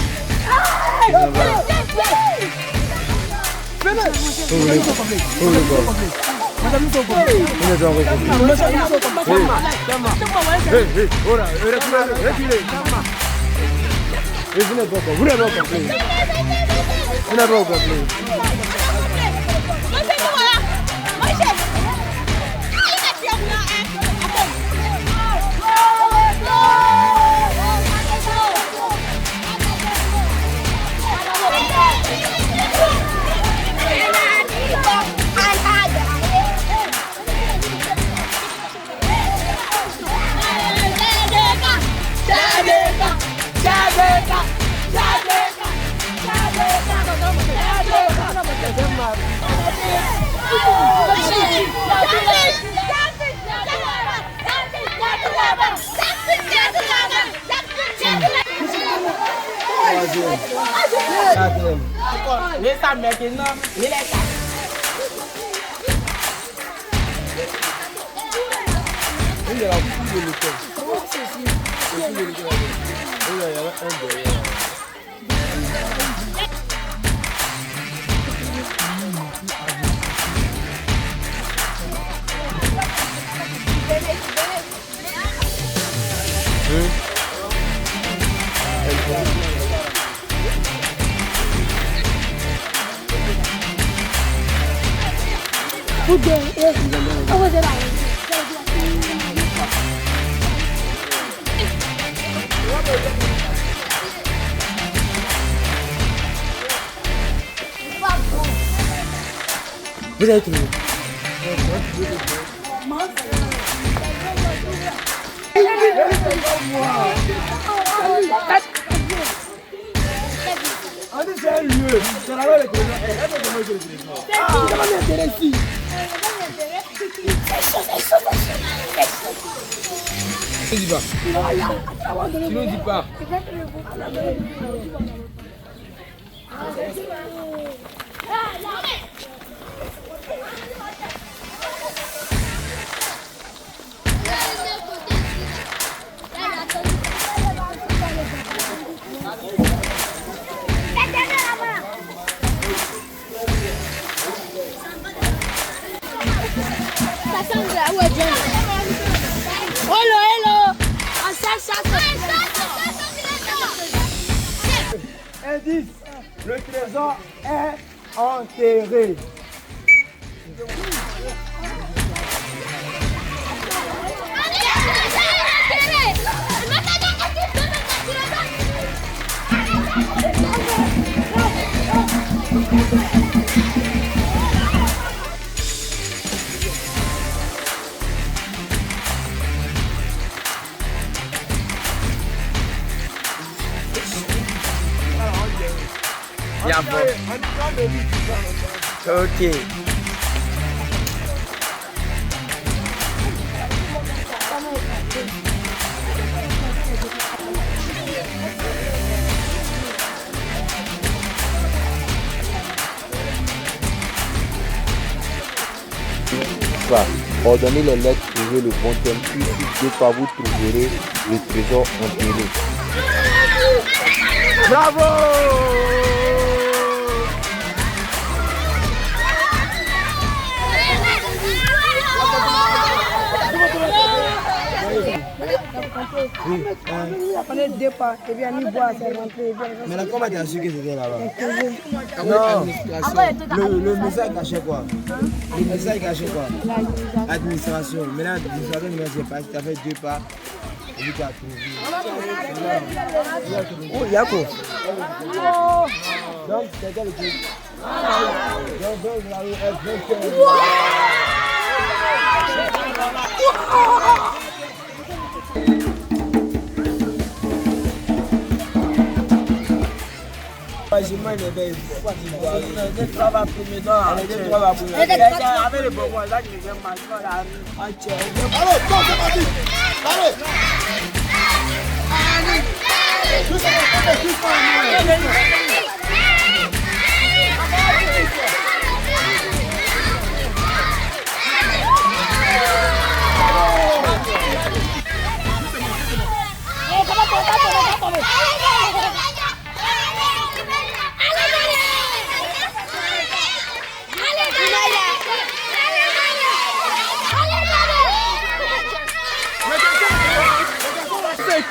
Laisse-la maintenant, il est là. Il y a la coupe de l'école. Il y avait un derrière. Vous avez trouvé. On dit c'est un lieu. C'est là-bas le trésor. Ça va m'intéresser. Tu ne dis pas. Tu ne dis pas. Indice, le trésor est enterré. Yeah, ok. Ordonnez les lettres, trouvez le bon thème, puis deux fois vous trouverez le trésor enterré. Bravo! Mais là, comment tu as su que c'était là-bas? Non. Le message cachait quoi? Le message cachait quoi? Administration. Maintenant, l'administration ne sait pas si tu as fait deux pas. Et tu as trouvé. Oh, Yako. Donc, c'est quel équipe? Donc, vous avez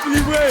équilibré.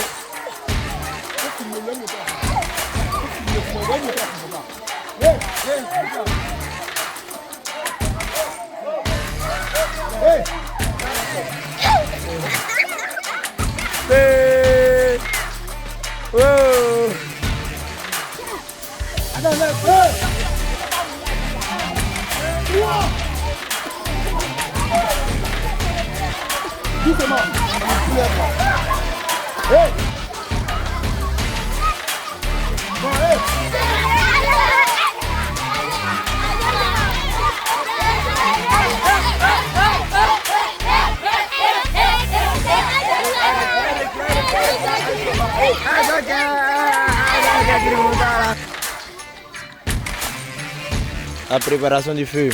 La préparation du feu,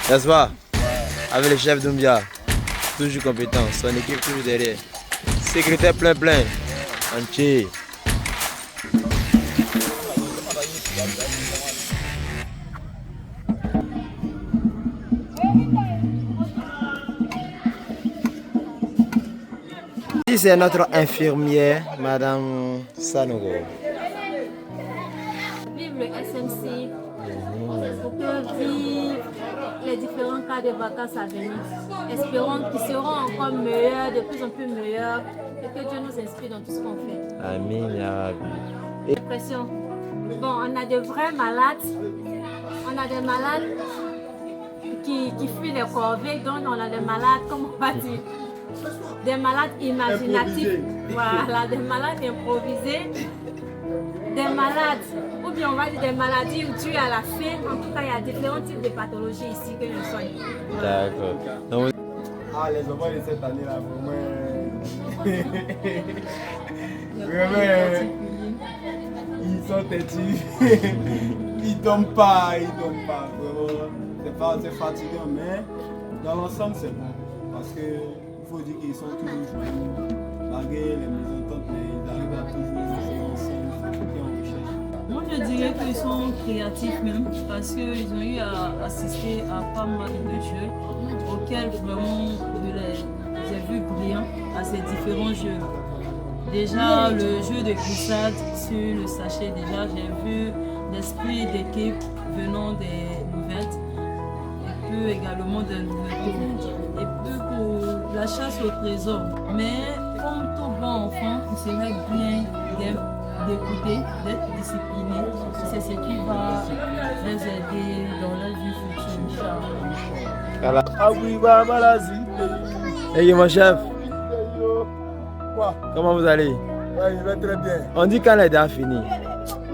n'est-ce pas? Avec le chef Doumbia, toujours compétent, son équipe toujours derrière. Secrétaire plein, entier. Ici c'est notre infirmière, Madame Sanogo. Vive le SMC pour que vivent les différents cas de vacances à venir. Espérons qu'ils seront encore meilleurs, de plus en plus meilleurs, et que Dieu nous inspire dans tout ce qu'on fait. Amen, ya Rabbi. Dépression. Bon, on a de vrais malades. On a des malades qui fuient les corvées, donc on a des malades, comme on va dire, des malades imaginatifs. Voilà, des malades improvisés. Des malades, ou bien on va dire des maladies dues à la faim. En tout cas, il y a différents types de pathologies ici que je soigne. D'accord. Ah, les enfants de cette année-là, vraiment, ils sont têtus. Ils dorment pas. Vraiment, c'est fatigant, mais dans l'ensemble, c'est bon. Parce qu'il faut dire qu'ils sont toujours joyeux. Malgré les mésententes, mais ils arrivent à toujours jouer ensemble. Moi je dirais qu'ils sont créatifs même parce qu'ils ont eu à assister à pas mal de jeux auxquels vraiment j'ai vu brillants à ces différents jeux. Déjà le jeu de glissade sur le sachet, déjà j'ai vu l'esprit d'équipe venant des nouvelles et puis également des nouveaux. Et puis pour la chasse au trésor. Mais comme tout bon enfant, il serait bien d'écouter, d'être discipliné. C'est ce qui va les aider dans leur vie future, Inch'Allah. Hey mon chef, quoi? Comment vous allez? Ouais, je vais très bien. On dit quand les dents finissent.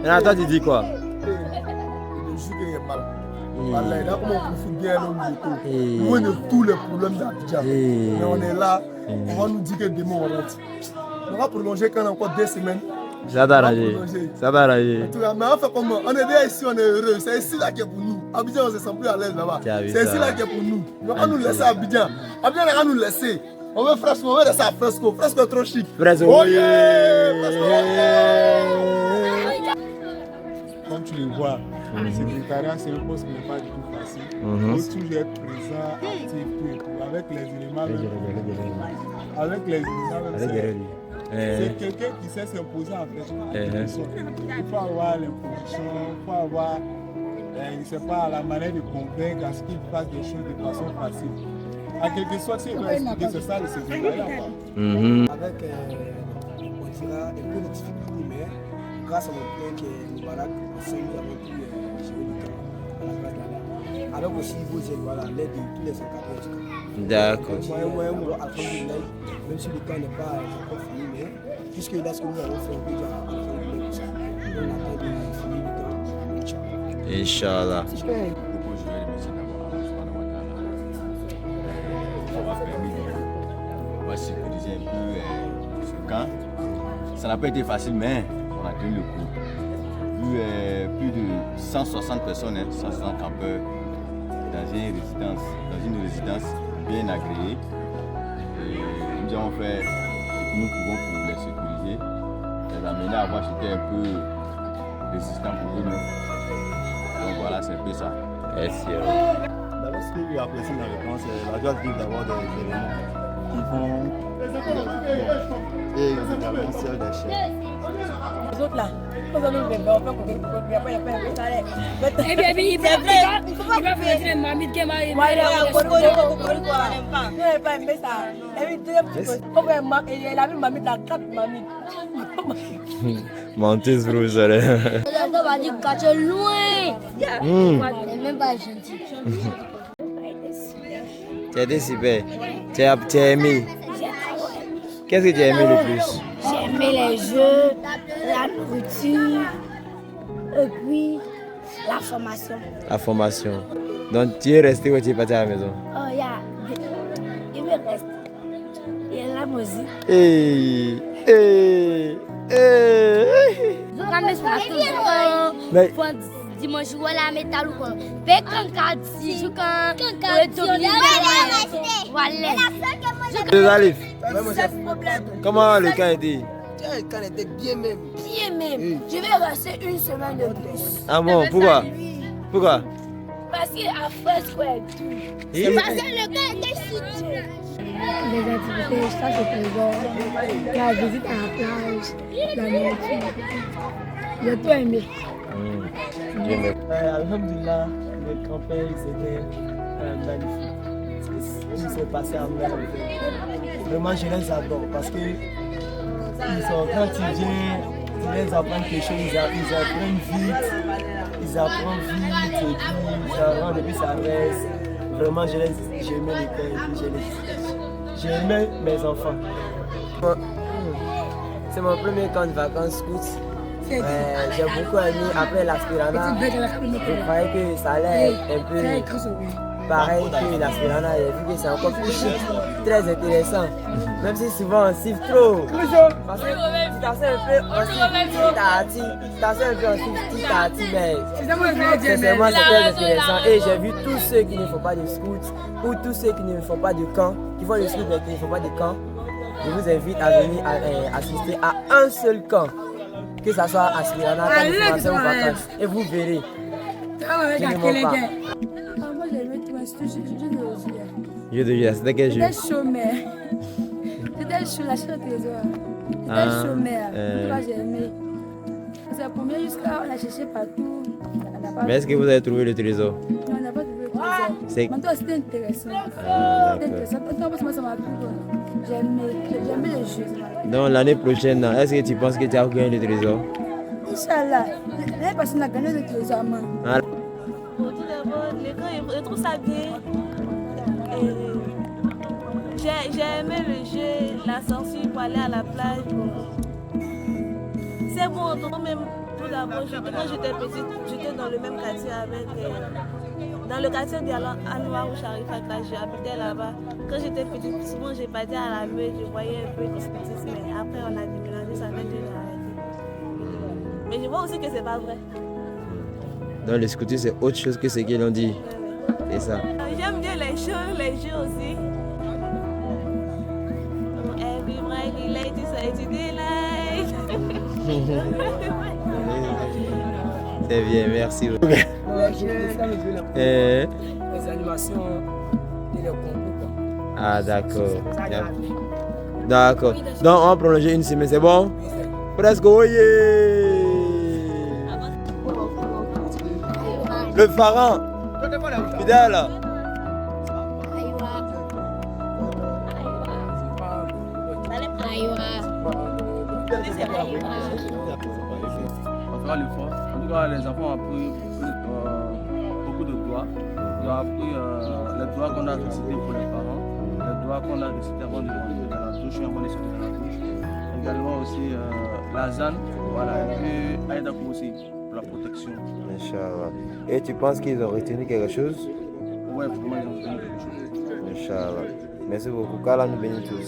Et toi tu dis quoi? Je suis qu'il est mal. Voilà, là comment on fout bien l'homme loin de tous les problèmes d'Abidjan. Mais on est là, on va nous dire que demain on rentre. On va prolonger quand encore 2 semaines. Ça t'a arrangé. Ça t'a arrangé. Mais on fait comment? On est bien ici, on est heureux. C'est ici là qui est pour nous. Abidjan, on se sent plus à l'aise là-bas. C'est ici là qui est pour nous. On va nous laisser à Abidjan. Abidjan, on va nous laisser. On veut fresco, on veut laisser à fresco. Fresco trop chic. Fresco. Oh yeah! Fresco. Comme tu le vois, le secrétariat, c'est un poste qui n'est pas du tout facile. Il faut toujours être présent, actif, tout. Avec les éléments. Avec les éléments. C'est quelqu'un qui sait s'imposer en fait. Il faut avoir l'imposition, il faut avoir, je ne sais pas, la manière de convaincre à ce qu'il fasse des choses de façon facile. À quelque sorte, s'il doit expliquer, c'est ça le secrétariat. Avec, on dira, un peu de difficulté, mais grâce à mon père qui est Moubarak, nous avons pu gérer le temps à la grâce d'Allah. Alors aussi, il faut voilà, l'aide de tous les encadreurs. D'accord. Même si le temps n'est pas encore fini, mais puisque là, ce que nous avons fait, on peut déjà faire tout ça. On attend de finir le temps, Inch'Allah. On va permettre on va sécuriser un peu ce camp. Ça n'a pas été facile, mais on a tenu le coup. Vu plus de 160 personnes, 160 campeurs dans une résidence bien agréée. Et nous avons fait ce que nous pouvons pour les sécuriser, les amener à voir si c'était un peu résistant pour nous. Donc voilà, c'est un peu ça. Merci. D'abord, ce que j'apprécie dans le camp, c'est la joie de vivre d'avoir des éléments qui vont. Et et également celle des chefs. Les autres là, on va nous faire, on peut couper, après il y a pas un salaire. Eh bien, il va faire une mamie qui m'a dit, Moi, il y a un cocorico, il n'y a pas aimé ça. Et puis, on va il a vu mamie dans 4 mamies. Menteuse rouge, elle est. on va dire que tu es loin. Elle n'est même pas gentille. Tu as été super. Tu as aimé. Qu'est-ce que tu as aimé le plus? J'ai aimé les jeux, la nourriture, et puis la formation. La formation. Donc tu es resté ou tu es parti à la maison? Oh, il me reste. Il y a la musique. Mais dimanche, voilà, métal ou quoi. les Alif, comment le camp était? Le camp était bien même. Bien même. Je vais rester une semaine de plus. Ah bon, pourquoi? Pourquoi? Parce qu'après, quoi et tout. Parce que le camp était si dur. Les activités, ça c'est présent. La visite à la plage, la nourriture. J'ai tout aimé. Alhamdulillah, le camping c'était magnifique. Ce qui s'est passé en mer. Vraiment, je les adore parce que quand tu viens, tu les apprends quelque chose, ils apprennent vite, et puis ça depuis ça reste. Vraiment, j'aimais l'école, j'aimais mes enfants. C'est mon premier camp de vacances scout. J'ai beaucoup aimé après l'Aspirana. Je croyais que ça allait être un peu pareil que l'Aspirana. J'ai vu que c'est encore plus chic, très intéressant. Même si souvent on siffle trop. Parce que tu t'assais un peu, on siffle petit à petit, mais sincèrement c'est très intéressant. Et j'ai vu tous ceux qui ne font pas de scout ou tous ceux qui ne font pas de camp, qui font le scout mais qui ne font pas de camp. Je vous invite à venir assister à un seul camp. Que ce soit Aspirana, camp de formation ou vacances. Et vous verrez. Je ne mens pas. Moi j'ai aimé tout institut, jeu de loisirs. Jeu de loisirs, c'était quel jeu? C'était chômeur. C'était chaud, la chasse au trésor. C'était chômeur. Moi j'ai aimé. C'est la première jusqu'à on a cherché partout. Mais est-ce que vous avez trouvé le trésor? Non, on n'a pas trouvé le trésor. Maintenant c'était intéressant. C'était intéressant. Moi ça m'a plu. J'ai aimé le jeu. Donc l'année prochaine, est-ce que tu penses que tu as gagné le trésor? Inch'Allah. L'année passée, on a gagné le trésor. Tout d'abord, je trouve ça bien. J'ai aimé le jeu, la censure pour aller à la plage. C'est bon, même tout d'abord, quand j'étais petite, j'étais dans le même quartier avec. Dans le quartier d'Anouar où Sharifat, j'habitais là-bas. Quand j'étais petite, souvent j'ai parti à la meute, je voyais un peu de scoutisme, mais après on a déménagé, ça fait déjà arrêté. Mais je vois aussi que c'est pas vrai. Donc le scoutisme c'est autre chose que ce qu'ils ont dit. C'est ça. J'aime bien les jeux aussi. Every Friday night is Saturday night. C'est bien, merci beaucoup. Les animations et les concours. Ah d'accord. D'accord. Donc on va prolonger une semaine, c'est bon? Presque, oui. Le pharaon. Fidèle. On fera l'effort. En tout cas, les enfants ont appris beaucoup de droits. Ils ont appris les droits qu'on a récités pour les parents, les droits qu'on a récités avant de rentrer dans la douche, avant de sortir de la douche. Également aussi la ZAN, voilà, et puis Aïda aussi pour la protection. Inch'Allah. Et tu penses qu'ils ont retenu quelque chose? Oui, pour moi, ils ont retenu quelque chose. Inch'Allah. Merci beaucoup. Qu'Allah nous bénisse tous. Ce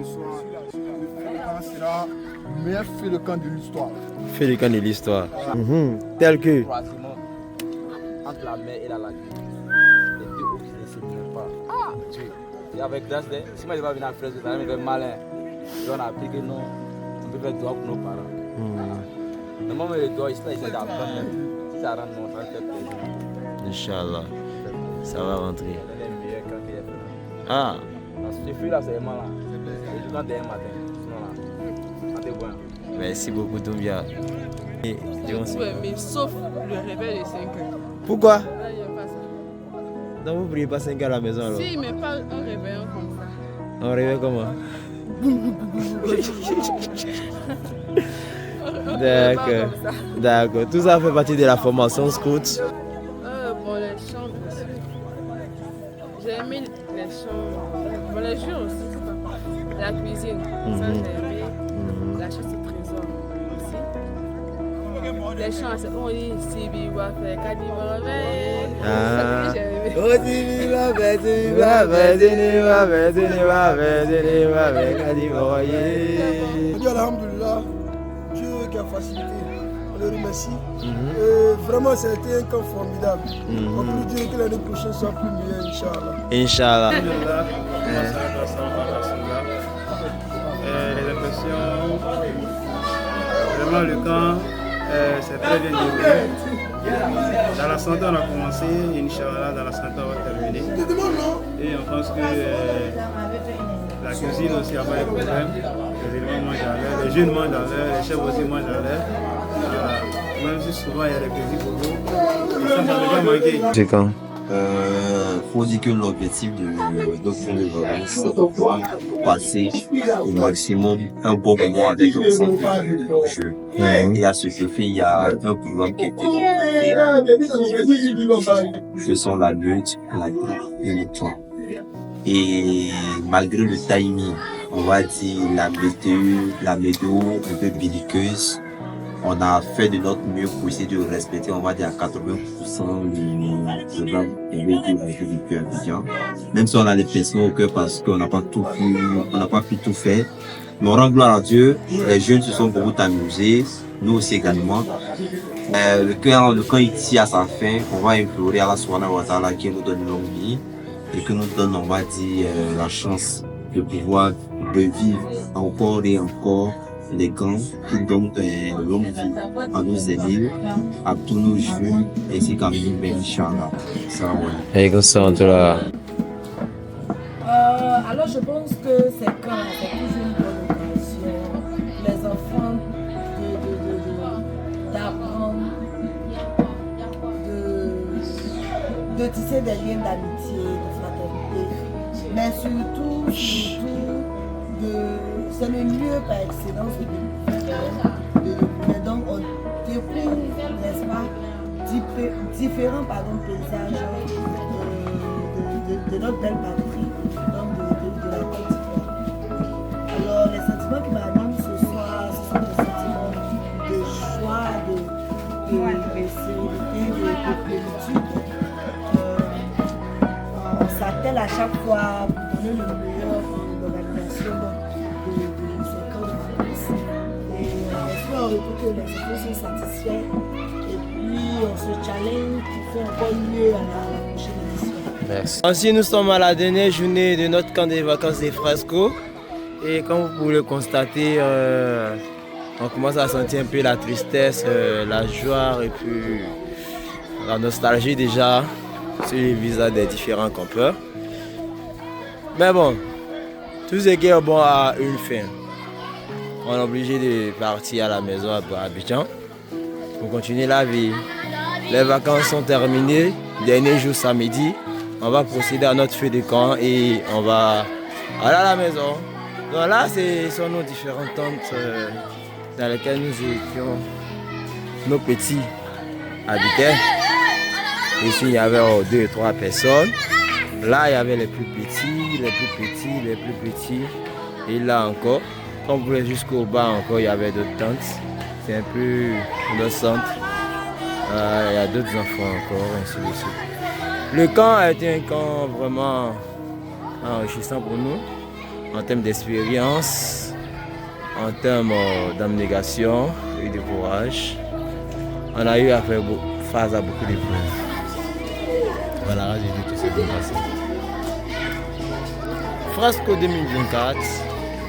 soir, le camp sera le meilleur fait de camp de l'histoire. Fait le camp de l'histoire. Tel que. Entre la mer et la lagune. Les deux eaux qui ne se mêlent pas. Et avec grâce, si moi je vais venir à Fraise, ça va me faire malin. Et on a appris que non, on peut faire droit pour nos parents. Mais moi, le droit, ici, il s'est d'apprendre même. Si ça rentre, on va faire plaisir. Inch'Allah. Ça va rentrer. C'est le meilleur camp qu'il y a fait. Ah. Parce que ce fut là, c'est vraiment là. C'est le camp d'un matin. Sinon là. Merci beaucoup, Doumbia. Ouais, mais sauf le réveil de 5 heures. Pourquoi? Là, il n'y a pas ça. Donc vous ne priez pas 5 heures à la maison alors? Si, mais pas un réveil comme ça. Un réveil comment? D'accord. D'accord. Tout ça fait partie de la formation scout. Bon, les chants, bien sûr. J'ai aimé les chants. Bon, les jeux aussi, c'est pas pareil. La cuisine, ça j'ai aimé. La chasse au trésor aussi. Les chants, c'est on dit Sibi va faire Kadimore. Ça j'ai aimé. Alhamdulillah, Dieu qui a facilité, on le remercie. Vraiment, ça a été un camp formidable. On peut dire que l'année prochaine soit plus meilleure, Inch'Allah. Inch'Allah. Les impressions, vraiment le camp, c'est très bien déroulé. Dans la santé, on a commencé, Inch'Allah, dans la santé, on va terminer. Et on pense que la cuisine aussi n'a pas de problème. Les éléments mangent à l'heure, les jeunes mangent à l'heure, les chefs aussi mangent à l'heure. Même si souvent il y a des petits bobos, ça ne va pas manquer. C'est quand? Faut dire que l'objectif de notre fonds de vacances, c'est de pouvoir passer au maximum un bon moment avec l'ensemble du jeu. Et à ce effet, il y a un programme qui est ce sont la lutte, la grille et le temps. Et malgré le timing, on va dire la météo un peu belliqueuse, on a fait de notre mieux pour essayer de respecter, on va dire à 80% le programme du Abidjan. Même si on a des pressions au cœur parce qu'on n'a pas pu tout faire. Mais on rend gloire à Dieu, les jeunes se sont beaucoup amusés, nous aussi également. Le camp il tire à sa fin, on va implorer à la Subhanahu wa Ta'ala qui nous donne longue vie et que nous donne, on va dire, la chance de pouvoir revivre encore et encore les camps qui donnent longue vie à nos élèves, à tous nos jeunes, ainsi qu'à nous, Inch'Allah. Et comme ça, on te l'a. Alors je pense que c'est quand c'est toujours une bonne occasion. Les enfants d'apprendre, de tisser des liens d'amitié, de fraternité, mais surtout c'est le lieu par excellence de découvrir. Donc on découvre, n'est-ce pas, différents paysages de notre belle patrie, donc de la Côte d'Ivoire. Alors les sentiments qui m'animent ce soir, ce sont des sentiments de joie, de sérénité, de plénitude. On s'attelle à chaque fois pour donner le meilleur pour l'organisation de ce camp de vacances. Et on retrouve que les enfants sont satisfaits et puis on se challenge pour faire encore mieux à la prochaine édition. Merci. Ainsi, nous sommes à la dernière journée de notre camp des vacances des Frasco. Et comme vous pouvez le constater, on commence à sentir un peu la tristesse, la joie et puis la nostalgie déjà sur les visages des différents campeurs. Mais bon, tout ce qui est bon a une fin. On est obligé de partir à la maison à Abidjan pour continuer la vie. Les vacances sont terminées, dernier jour samedi. On va procéder à notre feu de camp et on va aller à la maison. Donc là, ce sont nos différentes tentes dans lesquelles nous étions, nos petits habitaient. Ici, il y avait 2 ou 3 personnes. Là, il y avait les plus petits, les plus petits, les plus petits. Et là encore, quand vous voulez jusqu'au bas encore, il y avait d'autres tentes. C'est un peu le centre. Il y a d'autres enfants encore, ainsi de suite. Le camp a été un camp vraiment enrichissant pour nous, en termes d'expérience, en termes d'abnégation et de courage. On a eu à faire face à beaucoup d'épreuves. Voilà, j'ai dit tout ce qui s'est passé. Frasco 2024,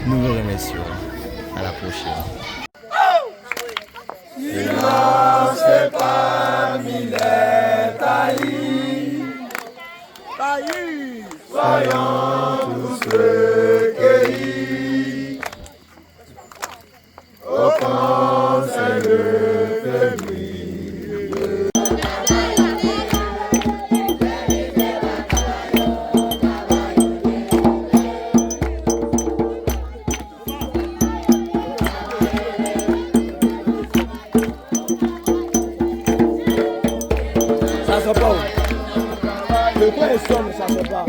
nous vous remercions. À la prochaine. Silence parmi les taillis. Soyons tous recueillis au camp fait pas.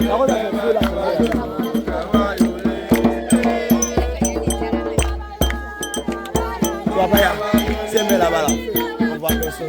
Par contre, ça fait feu là. Tu vois pas, c'est mieux là-bas là. On voit personne.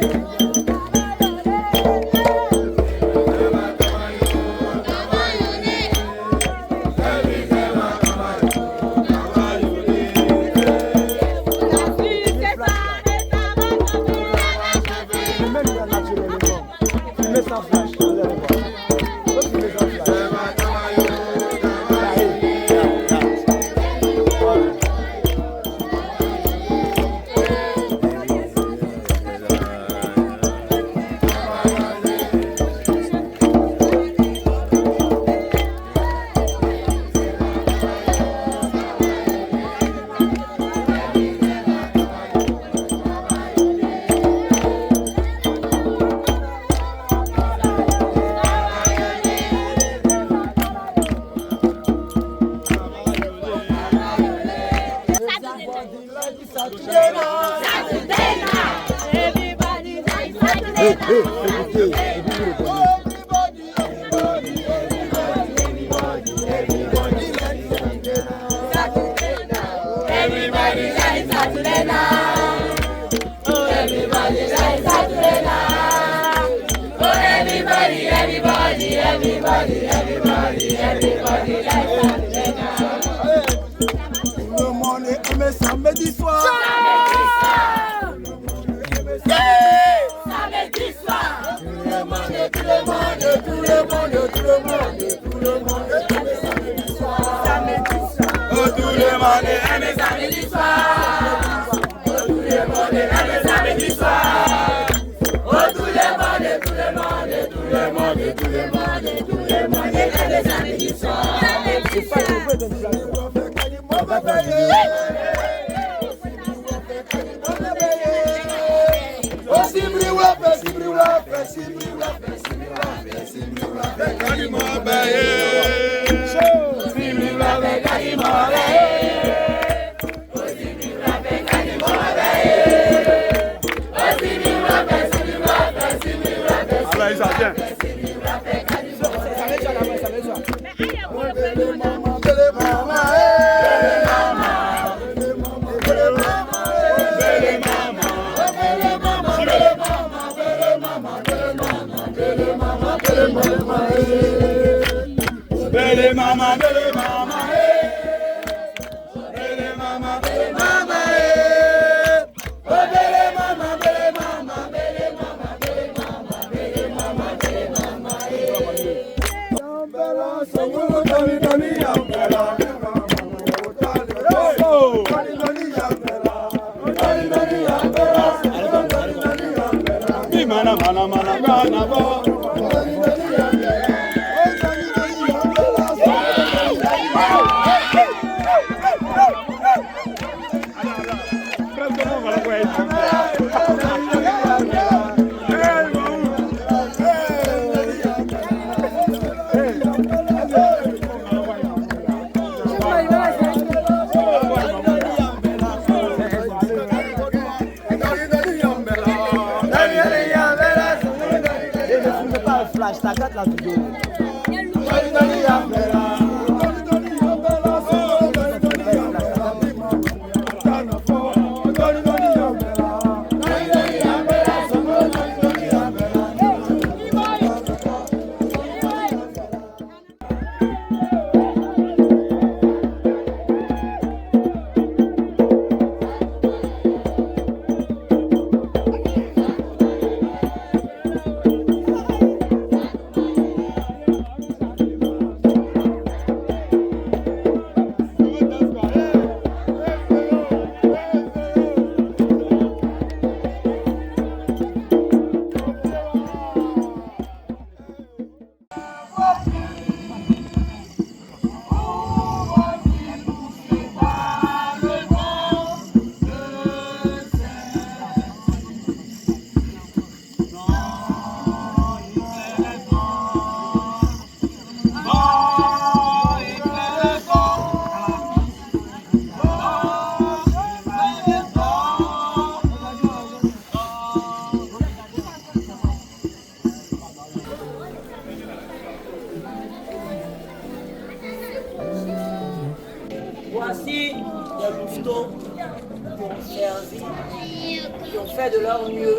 Samedi soir. Samedi soir. Tout le monde, tout le monde, tout le monde, tout le monde, tout le monde aime samedi soir. Samedi soir. Oh, tout le monde aime samedi soir. Oh, tout le monde aime samedi soir. Oh, tout le monde, tout le monde, tout le monde, tout le monde, tout le monde aime samedi soir. Samedi soir. Bele mama, bele mama, bele mama, bele mama, oh bele mama, bele mama, bele mama, bele mama, bele mama, bele mama, Yambela, someone doni doni yambela, oh, doni doni yambela, doni doni yambela, doni doni yambela, mi mana mana mana mana bo. Ta gâte la vidéo. des louveteaux qui ont servi, qui ont fait de leur mieux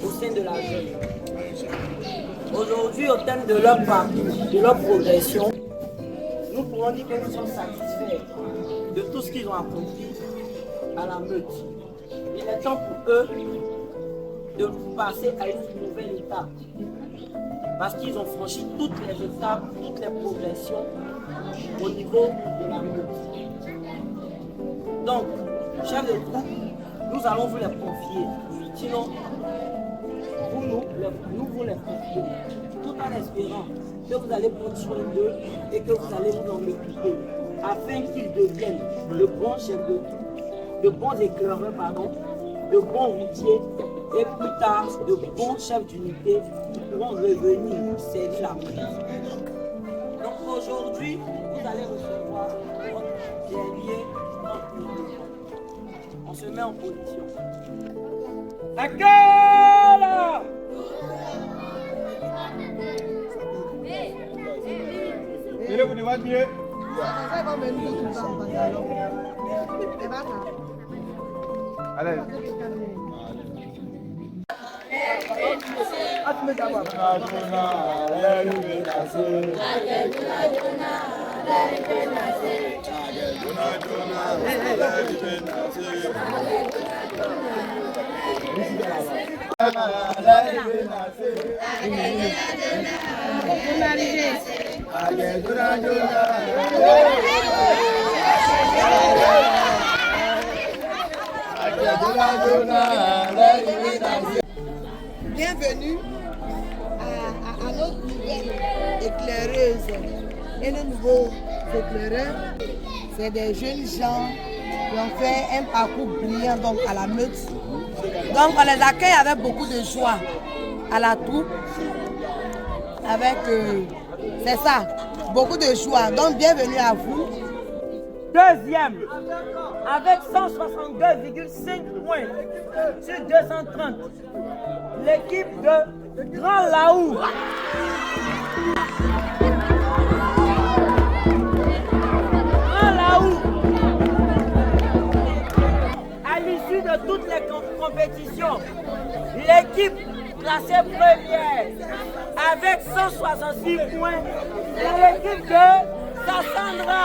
au sein de la jeune. Aujourd'hui, au terme de leur parcours, de leur progression, nous pourrons dire que nous sommes satisfaits de tout ce qu'ils ont accompli à la meute. Il est temps pour eux de passer à une nouvelle étape. Parce qu'ils ont franchi toutes les étapes, toutes les progressions au niveau de la meute. Donc, chef de groupe, nous allons vous les confier. Sinon, nous vous les confions, tout en espérant que vous allez prendre soin d'eux et que vous allez vous en occuper, afin qu'ils deviennent de bons chefs de groupe, de bons éclaireurs, de bons routiers et plus tard de bons chefs d'unité qui pourront revenir servir la prise. Donc aujourd'hui, vous allez recevoir votre guerrier en public. On se met en position. Laquelle? Vous devez mieux. Allez. Bienvenue à notre nouvelle éclaireuse et nos nouveaux éclaireurs. C'est des jeunes gens qui ont fait un parcours brillant donc à la meute. Donc on les accueille avec beaucoup de joie à la troupe. Avec, c'est ça, beaucoup de joie. Donc bienvenue à vous. Deuxième, avec 162,5 points sur 230, l'équipe de Grand Laou. Grand Laou, à l'issue de toutes les compétitions, l'équipe classée première avec 166 points, c'est l'équipe de Sassandra.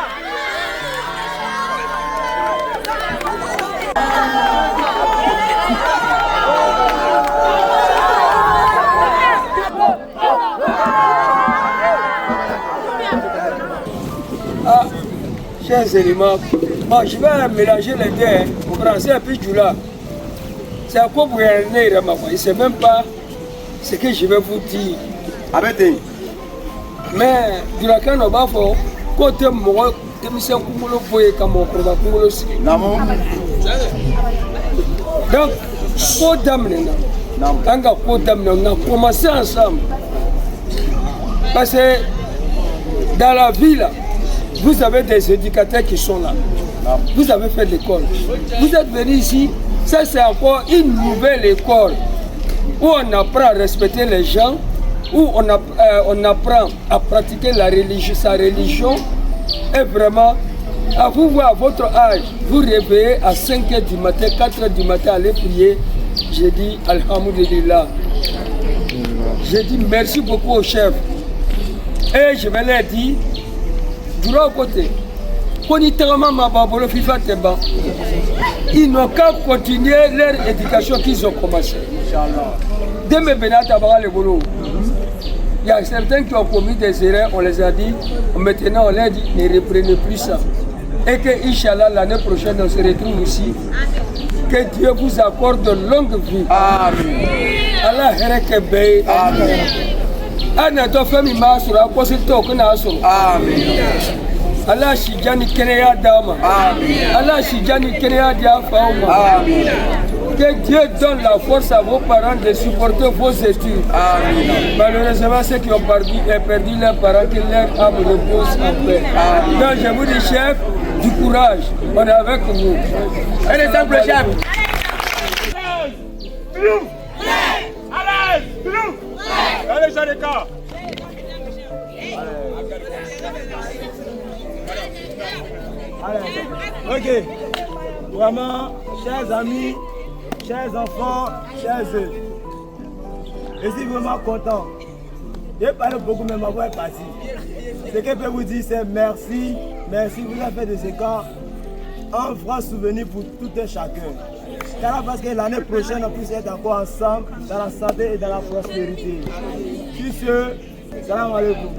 Ah, chers éléments, bon, je vais mélanger les deux, au français et puis du là. C'est à quoi vous regardez, il ne sait même pas ce que je vais vous dire. Mais du la canne au bas fort, côté moi, donc, on a commencé ensemble. Parce que dans la ville, vous avez des éducateurs qui sont là. Vous avez fait l'école. Vous êtes venus ici, ça c'est encore une nouvelle école où on apprend à respecter les gens, où on apprend à pratiquer sa religion. Et vraiment, à vous voir à votre âge, vous réveillez à 5h du matin, 4h du matin, aller prier. J'ai dit Alhamdulillah. J'ai dit merci beaucoup au chef. Et je me l'ai dit, du l'autre côté, ils n'ont qu'à continuer leur éducation qu'ils ont commencé. Il y a certains qui ont commis des erreurs, on les a dit, maintenant on leur dit, ne reprenez plus ça. Et que, Inch'Allah, l'année prochaine, on se retrouve ici. Que Dieu vous accorde de longue vie. Amen. Allah Herekebe. Amen. Anato Femi Masura, Posito Kunasur. Amen. Allah Shijani Kenea Dama. Amen. Allah Shijani Kenea Diafauma. Amen. Que Dieu donne la force à vos parents de supporter vos études. Amen. Malheureusement, ceux qui ont perdu leurs parents, que leur âme repose en paix. Amen. Donc je vous dis, chef, du courage. On est avec vous. Un exemple, chef. Allez, Jaleka. Allez. Ok. Vraiment, chers amis, chers enfants, chers œufs. Je suis vraiment content. Je parle beaucoup, mais ma voix est partie. Ce que je peux vous dire, c'est merci. Merci, vous avez fait de ce camp un vrai souvenir pour tout un chacun. Car parce que l'année prochaine, on puisse être encore ensemble dans la santé et dans la prospérité. Sur ce, salam alaikum.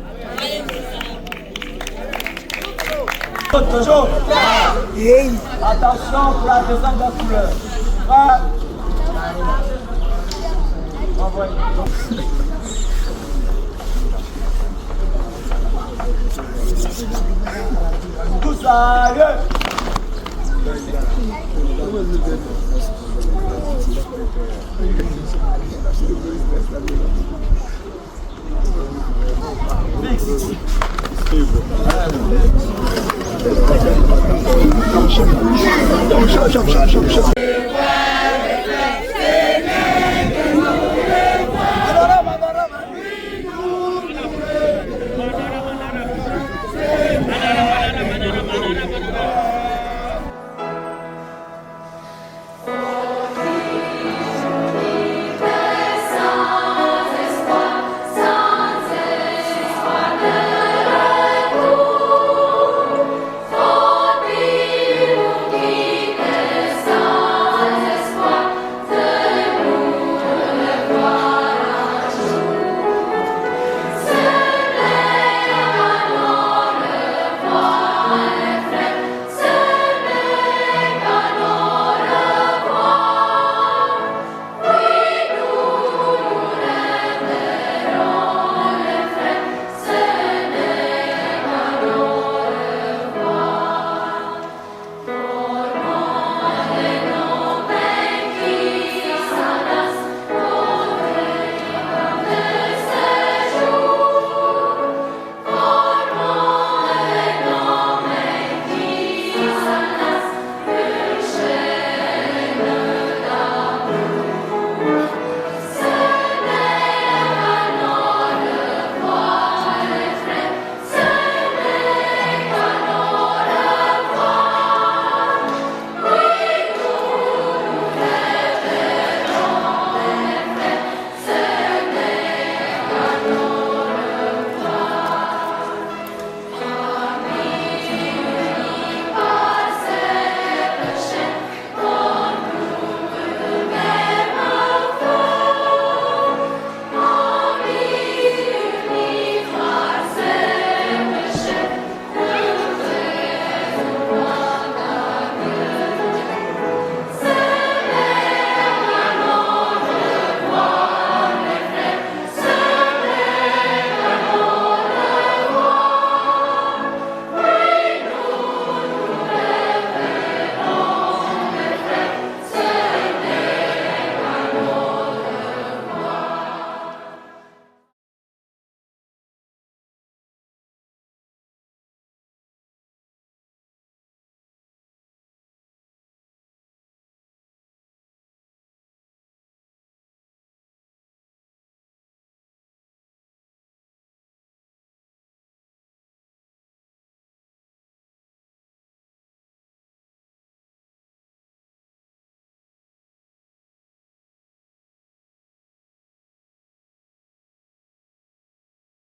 Toujours. Attention pour la descente de la couleur. Tout ça, Chop, chop, chop, chop, chop.